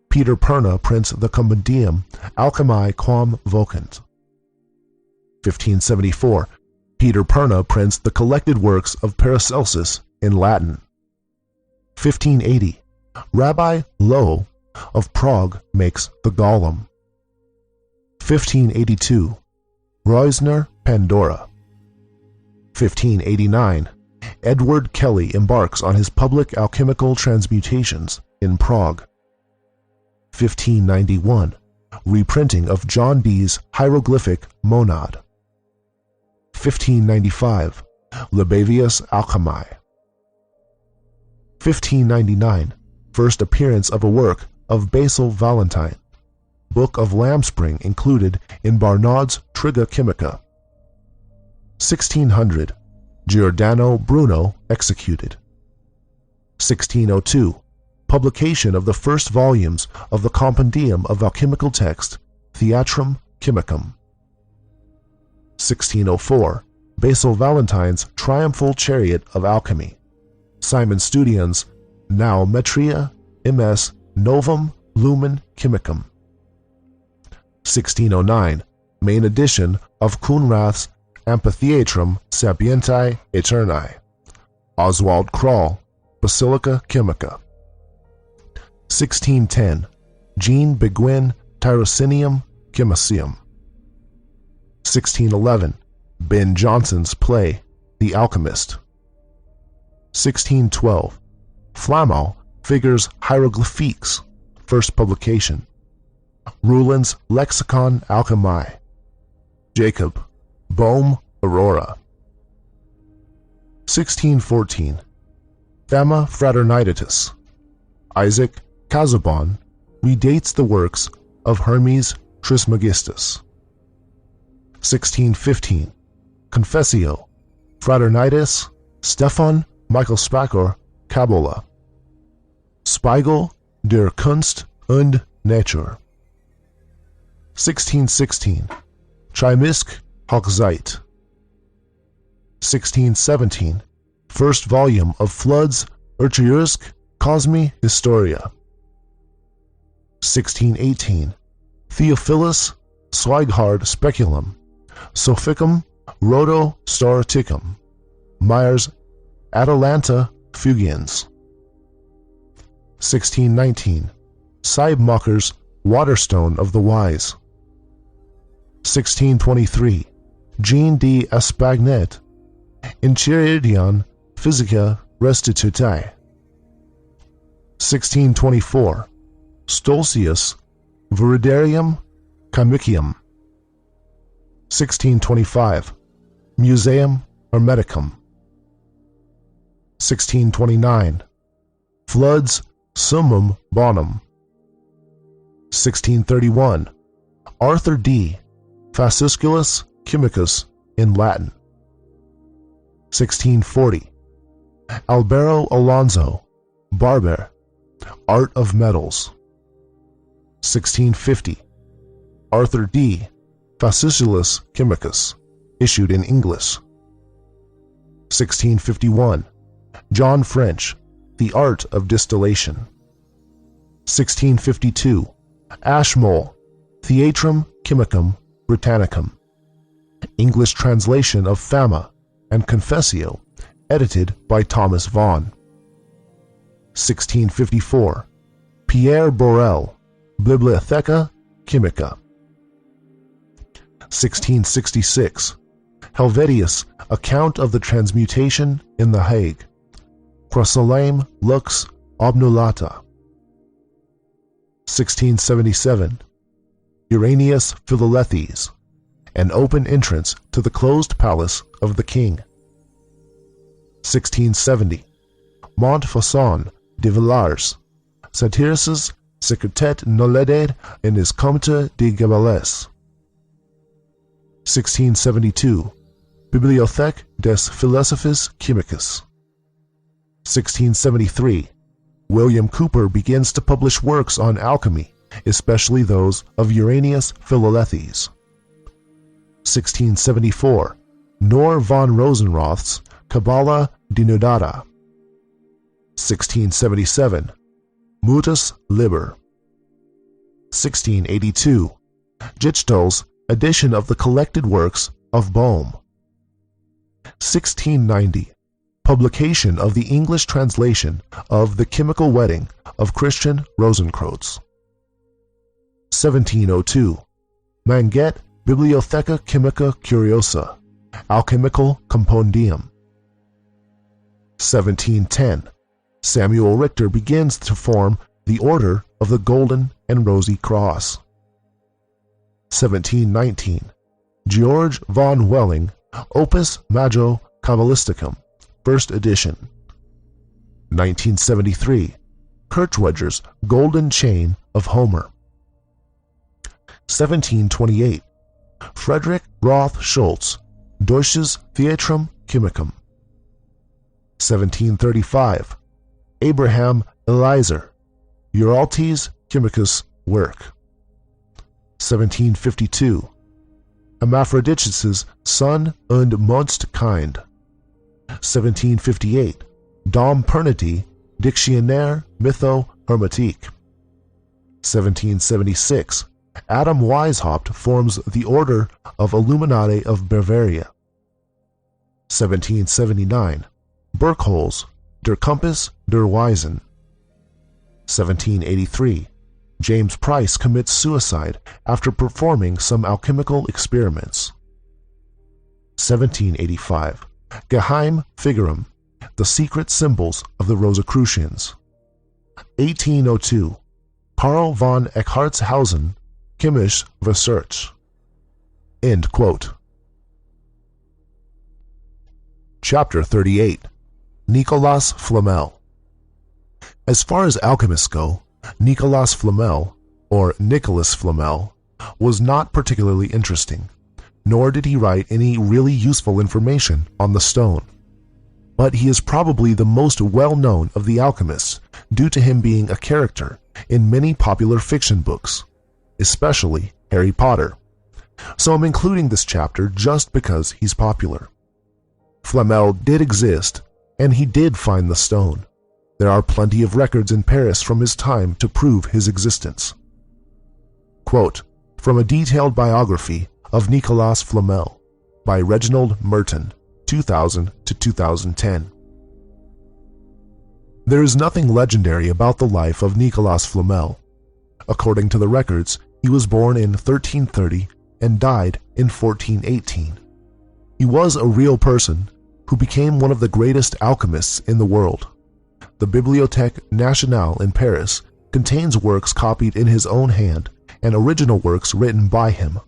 Peter Perna prints the compendium Alchemiae quam vocant. 1574, Peter Perna prints the collected works of Paracelsus in Latin. 1580, Rabbi Loew of Prague makes the Golem. 1582, Reusner Pandora. 1589, Edward Kelly embarks on his public alchemical transmutations in Prague. 1591, reprinting of John Dee's Hieroglyphic Monad. 1595, Libavius Alchemiae. 1599, first appearance of a work of Basil Valentine, Book of Lambspring included in Barnard's Triga Chimica. 1600, Giordano Bruno executed. 1602, publication of the first volumes of the Compendium of Alchemical Text, Theatrum Chemicum. 1604, Basil Valentine's Triumphal Chariot of Alchemy, Simon Studion's Naumetria MS Novum Lumen Chemicum. 1609, main edition of Coenrath's Amphitheatrum Sapientiae Aeternae, Oswald Krall, Basilica Chemica. 1610, Jean Beguin Tyrocinium Chemiceum. 1611, Ben Jonson's play, The Alchemist. 1612, Flamel figures Hieroglyphiques, first publication. Ruland's Lexicon Alchemiae. Jacob, Bohm Aurora. 1614, Fama Fraternitatis. Isaac Casaubon redates the works of Hermes Trismegistus. 1615, Confessio, Fraternitas Stefan Michael Spacker Cabola. Spiegel der Kunst und Natur. 1616, Chimisk Hochzeit. 1617, first volume of Flood's Urchiersk Cosmi Historia. 1618, Theophilus Swigehard Speculum, Sophicum Rhodo Storaticum, Myers Atalanta Fugiens. 1619, Seibmacher's Waterstone of the Wise. 1623, Jean D. Espagnet, Enchiridion Physica Restitutae. 1624, Stolzius Viridarium Chimicium. 1625, Museum Hermeticum. 1629, Flood's Summum Bonum. 1631, Arthur D. Fasciculus Chimicus in Latin. 1640, Albero Alonso, Barber, Art of Metals. 1650. Arthur D. Fasciculus Chemicus, issued in English. 1651. John French, The Art of Distillation. 1652. Ashmole, Theatrum Chemicum Britannicum, English translation of Fama and Confessio, edited by Thomas Vaughan. 1654. Pierre Borel, Bibliotheca Chimica. 1666. Helvetius, Account of the Transmutation in the Hague, Chrysalame Lux Obnulata. 1677. Uranius Philalethes, An Open Entrance to the Closed Palace of the King. 1670. Montfaucon de Villars, Satyrus Secretet Nolede in his Comte de Gabales. 1672. Bibliothèque des Philosophes Chimiques. 1673. William Cooper begins to publish works on alchemy, especially those of Uranius Philalethes. 1674. Nor von Rosenroth's Kabbalah Denudata. 1677. Mutus Liber. 1682. Gichtel's edition of the collected works of Bohm. 1690. Publication of the English translation of The Chemical Wedding of Christian Rosenkreutz. 1702. Manget Bibliotheca Chimica Curiosa, Alchemical Compendium. 1710. Samuel Richter begins to form the Order of the Golden and Rosy Cross. 1719. George von Welling, Opus Mago Kabbalisticum, first edition. 1973. Kirchwedger's Golden Chain of Homer. 1728. Frederick Roth Schultz, Deutsches Theatrum Chemicum. 1735. Abraham Eliezer, Uraltes Chemicus work. 1752. Hermaphroditus' Son und Mondskind. 1758. Dom Pernety, Dictionnaire Mytho-Hermetique. 1776. Adam Weishaupt forms the Order of Illuminati of Bavaria. 1779. Birkholz, Der Compass der Weisen. 1783. James Price commits suicide after performing some alchemical experiments. 1785. Geheim Figurum, The Secret Symbols of the Rosicrucians. 1802. Karl von Eckhartshausen, Chemische Research. End quote. Chapter 38. Nicolas Flamel. As far as alchemists go, Nicolas Flamel, or Nicholas Flamel, was not particularly interesting, nor did he write any really useful information on the stone. But he is probably the most well-known of the alchemists due to him being a character in many popular fiction books, especially Harry Potter. So I'm including this chapter just because he's popular. Flamel did exist, and he did find the stone. There are plenty of records in Paris from his time to prove his existence. Quote, from a detailed biography of Nicolas Flamel by Reginald Merton, 2000 to 2010. There is nothing legendary about the life of Nicolas Flamel. According to the records, he was born in 1330 and died in 1418. He was a real person who became one of the greatest alchemists in the world. The Bibliothèque Nationale in Paris contains works copied in his own hand and original works written by him.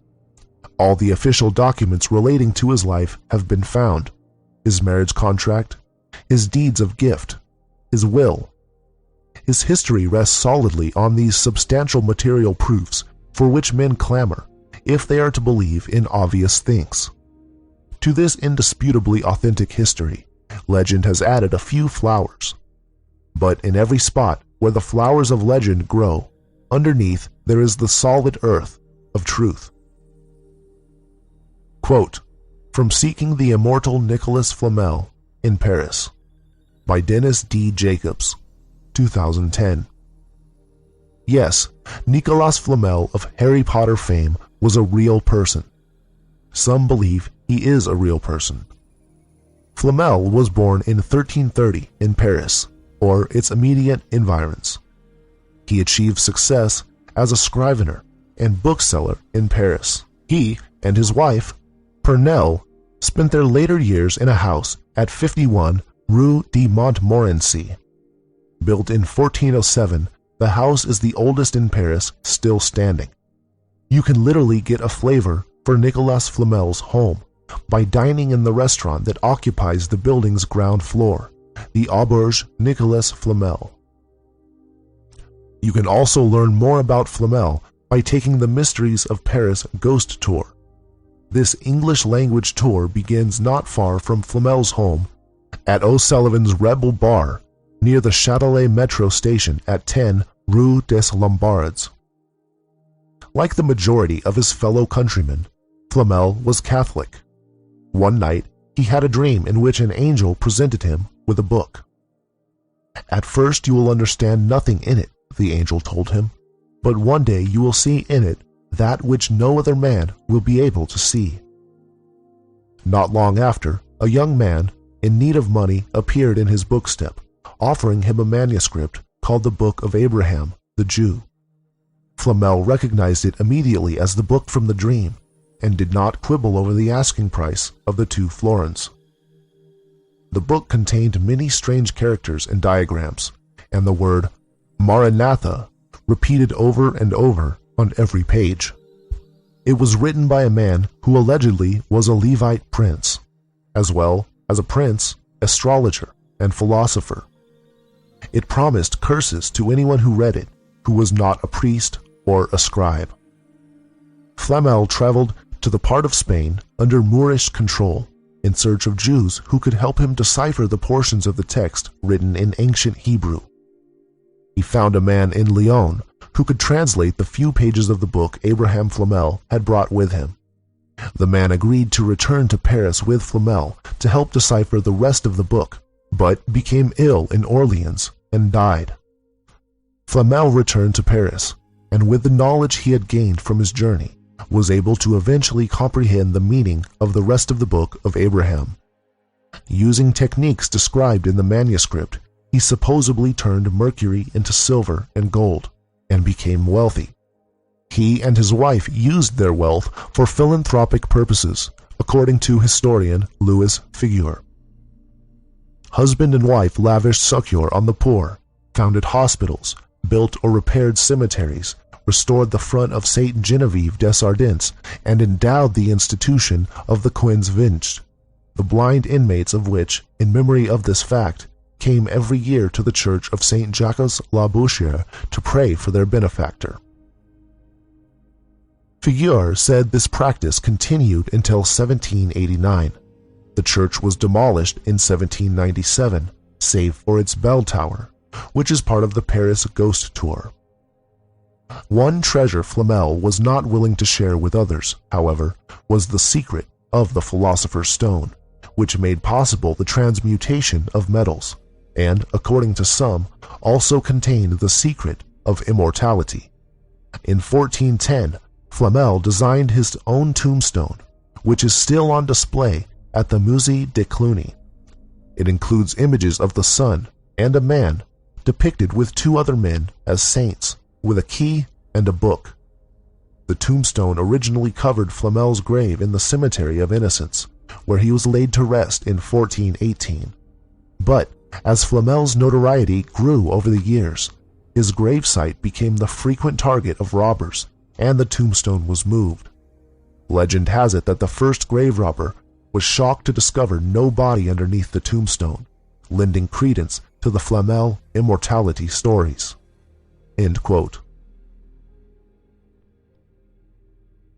All the official documents relating to his life have been found: his marriage contract, his deeds of gift, his will. His history rests solidly on these substantial material proofs for which men clamor if they are to believe in obvious things. To this indisputably authentic history Legend has added a few flowers. But in every spot where the flowers of legend grow, underneath there is the solid earth of truth. Quote, from Seeking the Immortal Nicolas Flamel in Paris, by Dennis D. Jacobs, 2010. Yes, Nicolas Flamel of Harry Potter fame was a real person. Some believe he is a real person. Flamel was born in 1330 in Paris, or its immediate environs. He achieved success as a scrivener and bookseller in Paris. He and his wife, Pernelle, spent their later years in a house at 51 Rue de Montmorency. Built in 1407, the house is the oldest in Paris still standing. You can literally get a flavor for Nicolas Flamel's home by dining in the restaurant that occupies the building's ground floor, the Auberge Nicolas Flamel. You can also learn more about Flamel by taking the Mysteries of Paris Ghost Tour. This English-language tour begins not far from Flamel's home at O'Sullivan's Rebel Bar near the Châtelet Metro station at 10 Rue des Lombards. Like the majority of his fellow countrymen, Flamel was Catholic. One night, he had a dream in which an angel presented him with a book. At first you will understand nothing in it, the angel told him, but one day you will see in it that which no other man will be able to see. Not long after, a young man in need of money appeared in his bookstep, offering him a manuscript called the Book of Abraham, the Jew. Flamel recognized it immediately as the book from the dream and did not quibble over the asking price of the 2 florins. The book contained many strange characters and diagrams, and the word Maranatha repeated over and over on every page. It was written by a man who allegedly was a Levite prince, as well as a prince, astrologer, and philosopher. It promised curses to anyone who read it who was not a priest or a scribe. Flamel traveled to the part of Spain under Moorish control in search of Jews who could help him decipher the portions of the text written in ancient Hebrew. He found a man in Lyon who could translate the few pages of the book Abraham Flamel had brought with him. The man agreed to return to Paris with Flamel to help decipher the rest of the book, but became ill in Orleans and died. Flamel returned to Paris, and with the knowledge he had gained from his journey, was able to eventually comprehend the meaning of the rest of the Book of Abraham. Using techniques described in the manuscript, he supposedly turned mercury into silver and gold, and became wealthy. He and his wife used their wealth for philanthropic purposes, according to historian Louis Figuier. Husband and wife lavished succor on the poor, founded hospitals, built or repaired cemeteries, restored the front of St. Genevieve des Ardentes, and endowed the institution of the Quinze Vingt, the blind inmates of which, in memory of this fact, came every year to the church of St. Jacques la Bouchière to pray for their benefactor. Figuier said this practice continued until 1789. The church was demolished in 1797, save for its bell tower, which is part of the Paris Ghost Tour. One treasure Flamel was not willing to share with others, however, was the secret of the Philosopher's Stone, which made possible the transmutation of metals, and, according to some, also contained the secret of immortality. In 1410, Flamel designed his own tombstone, which is still on display at the Musée de Cluny. It includes images of the sun and a man depicted with 2 other men as saints, with a key and a book. The tombstone originally covered Flamel's grave in the Cemetery of Innocents, where he was laid to rest in 1418. But as Flamel's notoriety grew over the years, his gravesite became the frequent target of robbers, and the tombstone was moved. Legend has it that the first grave robber was shocked to discover no body underneath the tombstone, lending credence to the Flamel immortality stories. End quote.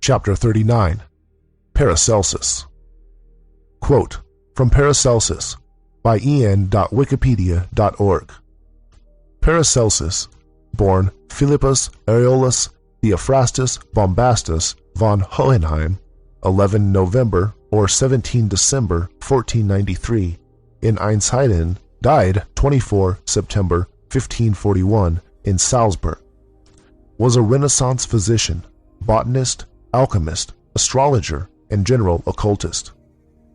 Chapter 39. Paracelsus. Quote, from Paracelsus, by en.wikipedia.org. Paracelsus, born Philippus Areolus Theophrastus Bombastus von Hohenheim, 11 November or 17 December 1493, in Einsheiden, died 24 September 1541 in Salzburg, was a Renaissance physician, botanist, alchemist, astrologer, and general occultist.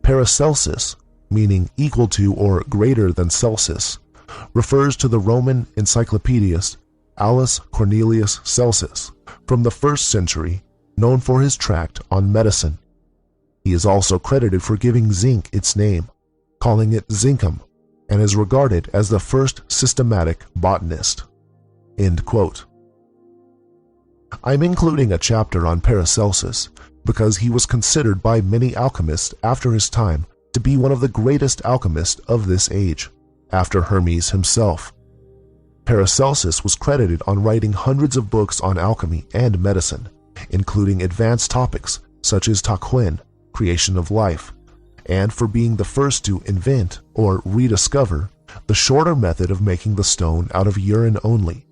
Paracelsus, meaning equal to or greater than Celsus, refers to the Roman encyclopedist Aulus Cornelius Celsus from the 1st century, known for his tract on medicine. He is also credited for giving zinc its name, calling it zincum, and is regarded as the first systematic botanist. End quote. I'm including a chapter on Paracelsus because he was considered by many alchemists after his time to be one of the greatest alchemists of this age, after Hermes himself. Paracelsus was credited on writing hundreds of books on alchemy and medicine, including advanced topics such as Taquin, creation of life, and for being the first to invent or rediscover the shorter method of making the stone out of urine only.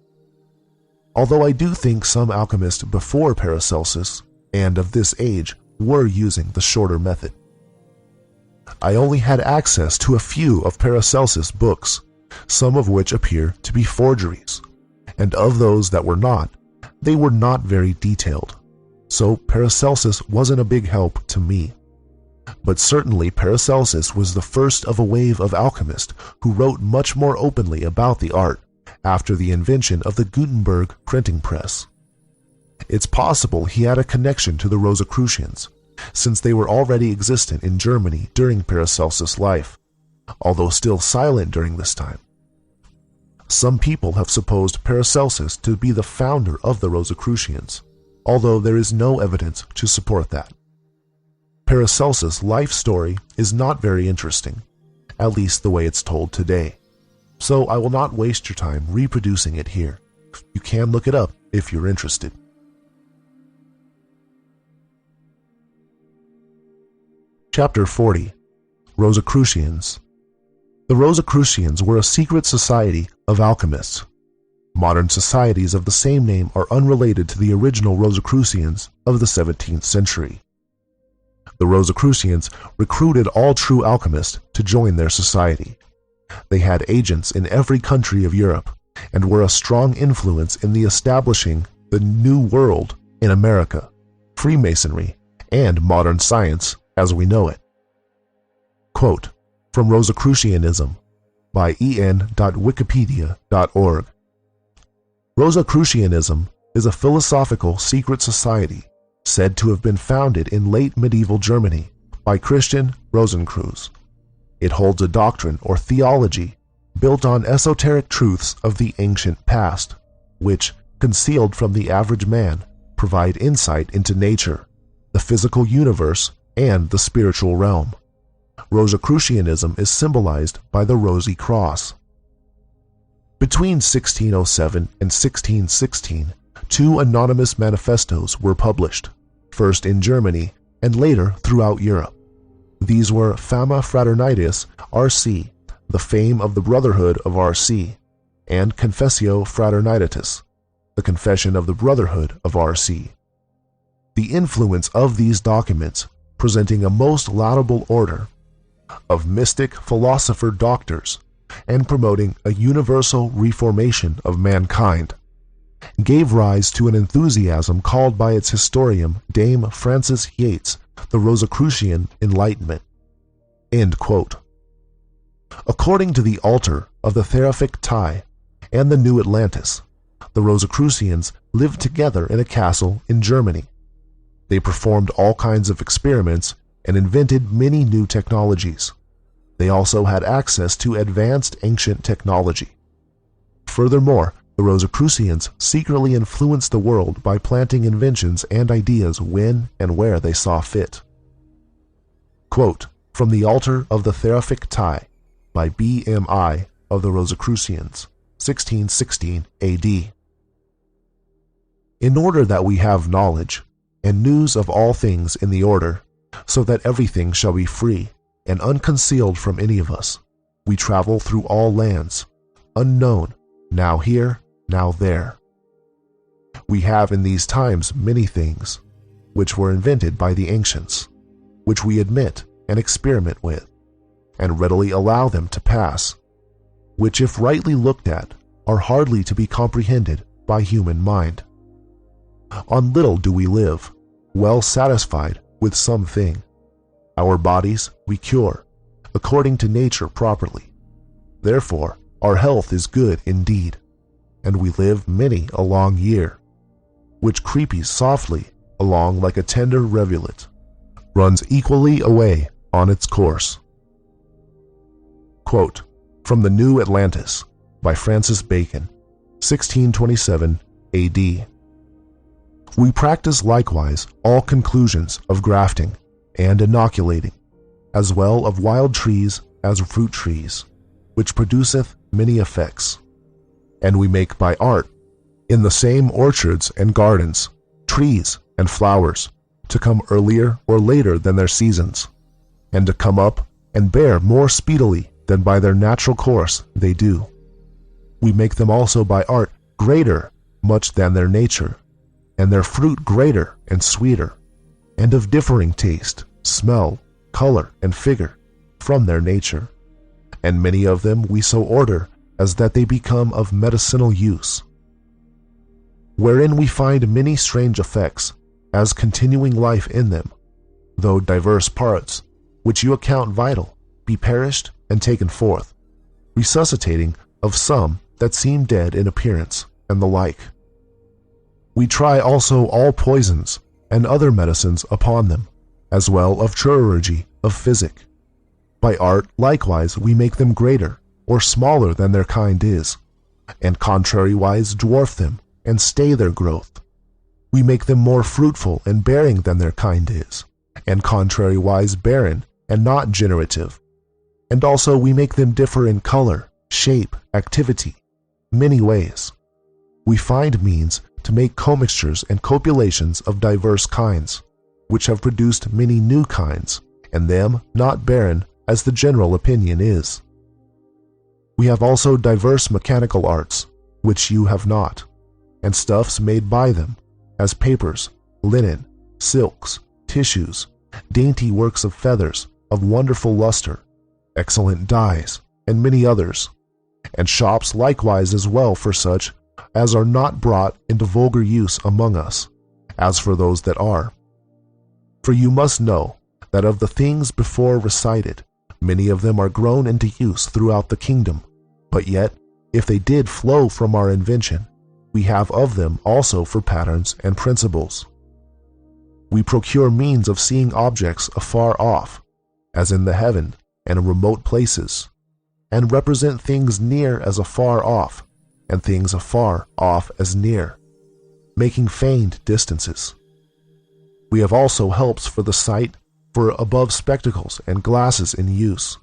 Although I do think some alchemists before Paracelsus and of this age were using the shorter method. I only had access to a few of Paracelsus' books, some of which appear to be forgeries, and of those that were not, they were not very detailed, so Paracelsus wasn't a big help to me. But certainly Paracelsus was the first of a wave of alchemists who wrote much more openly about the art after the invention of the Gutenberg printing press. It's possible he had a connection to the Rosicrucians, since they were already existent in Germany during Paracelsus' life, although still silent during this time. Some people have supposed Paracelsus to be the founder of the Rosicrucians, although there is no evidence to support that. Paracelsus' life story is not very interesting, at least the way it's told today, so I will not waste your time reproducing it here. You can look it up if you're interested. Chapter 40. Rosicrucians. The Rosicrucians were a secret society of alchemists. Modern societies of the same name are unrelated to the original Rosicrucians of the 17th century. The Rosicrucians recruited all true alchemists to join their society. They had agents in every country of Europe and were a strong influence in the establishing the New World in America, Freemasonry, and modern science as we know it. Quote from Rosicrucianism by en.wikipedia.org. Rosicrucianism is a philosophical secret society said to have been founded in late medieval Germany by Christian Rosenkreuz. It holds a doctrine or theology built on esoteric truths of the ancient past, which, concealed from the average man, provide insight into nature, the physical universe, and the spiritual realm. Rosicrucianism is symbolized by the Rosy Cross. Between 1607 and 1616, two anonymous manifestos were published, first in Germany and later throughout Europe. These were Fama Fraternitas RC, the fame of the Brotherhood of RC, and Confessio Fraternitatis, the Confession of the Brotherhood of RC. The influence of these documents, presenting a most laudable order of mystic philosopher doctors and promoting a universal reformation of mankind, gave rise to an enthusiasm called by its historian Dame Frances Yates the Rosicrucian Enlightenment. End quote. According to the altar of the Theraphik Tai and the New Atlantis, the Rosicrucians lived together in a castle in Germany. They performed all kinds of experiments and invented many new technologies. They also had access to advanced ancient technology. Furthermore, the Rosicrucians secretly influenced the world by planting inventions and ideas when and where they saw fit. Quote from the Altar of the Theraphik Tai by B.M.I. of the Rosicrucians, 1616 A.D. In order that we have knowledge and news of all things in the order, so that everything shall be free and unconcealed from any of us, We travel through all lands, unknown, now here, now there. We have in these times many things, which were invented by the ancients, which we admit and experiment with, and readily allow them to pass, which if rightly looked at, are hardly to be comprehended by human mind. On little do we live, well satisfied with something. Our bodies we cure, according to nature properly. Therefore, our health is good indeed, and we live many a long year, which creeps softly along like a tender rivulet, runs equally away on its course. Quote, from The New Atlantis by Francis Bacon, 1627 A.D. We practice likewise all conclusions of grafting and inoculating, as well of wild trees as fruit trees, which produceth many effects. And we make by art, in the same orchards and gardens, trees and flowers, to come earlier or later than their seasons, and to come up and bear more speedily than by their natural course they do. We make them also by art greater much than their nature, and their fruit greater and sweeter, and of differing taste, smell, color, and figure from their nature. And many of them we so order as that they become of medicinal use. Wherein we find many strange effects, as continuing life in them, though diverse parts, which you account vital, be perished and taken forth, resuscitating of some that seem dead in appearance, and the like. We try also all poisons and other medicines upon them, as well of chirurgy, of physic. By art likewise we make them greater or smaller than their kind is, and contrariwise dwarf them and stay their growth. We make them more fruitful and bearing than their kind is, and contrariwise barren and not generative. And also we make them differ in color, shape, activity, many ways. We find means to make commixtures and copulations of diverse kinds, which have produced many new kinds, and them not barren as the general opinion is. We have also diverse mechanical arts, which you have not, and stuffs made by them, as papers, linen, silks, tissues, dainty works of feathers, of wonderful luster, excellent dyes, and many others, and shops likewise as well for such as are not brought into vulgar use among us, as for those that are. For you must know that of the things before recited, many of them are grown into use throughout the kingdom, but yet, if they did flow from our invention, we have of them also for patterns and principles. We procure means of seeing objects afar off, as in the heaven and in remote places, and represent things near as afar off, and things afar off as near, making feigned distances. We have also helps for the sight, for above spectacles and glasses in use.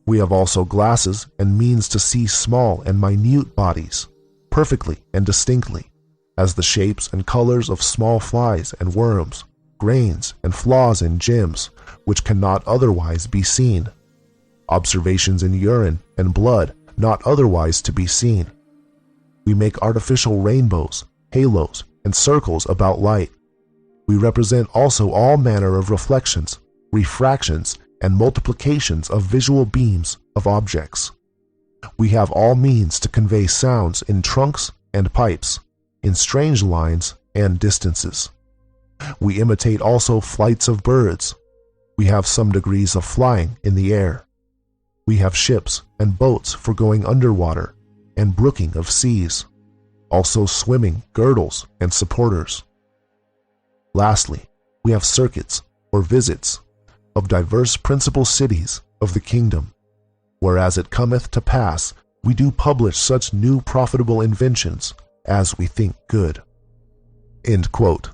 We have also glasses and means to see small and minute bodies, perfectly and distinctly, as the shapes and colors of small flies and worms, grains and flaws and gems, which cannot otherwise be seen. Observations in urine and blood not otherwise to be seen. We make artificial rainbows, halos, and circles about light. We represent also all manner of reflections, refractions, and multiplications of visual beams of objects. We have all means to convey sounds in trunks and pipes, in strange lines and distances. We imitate also flights of birds. We have some degrees of flying in the air. We have ships and boats for going under water and brooking of seas, also swimming girdles and supporters. Lastly, we have circuits or visits of diverse principal cities of the kingdom, whereas it cometh to pass we do publish such new profitable inventions as we think good. End quote.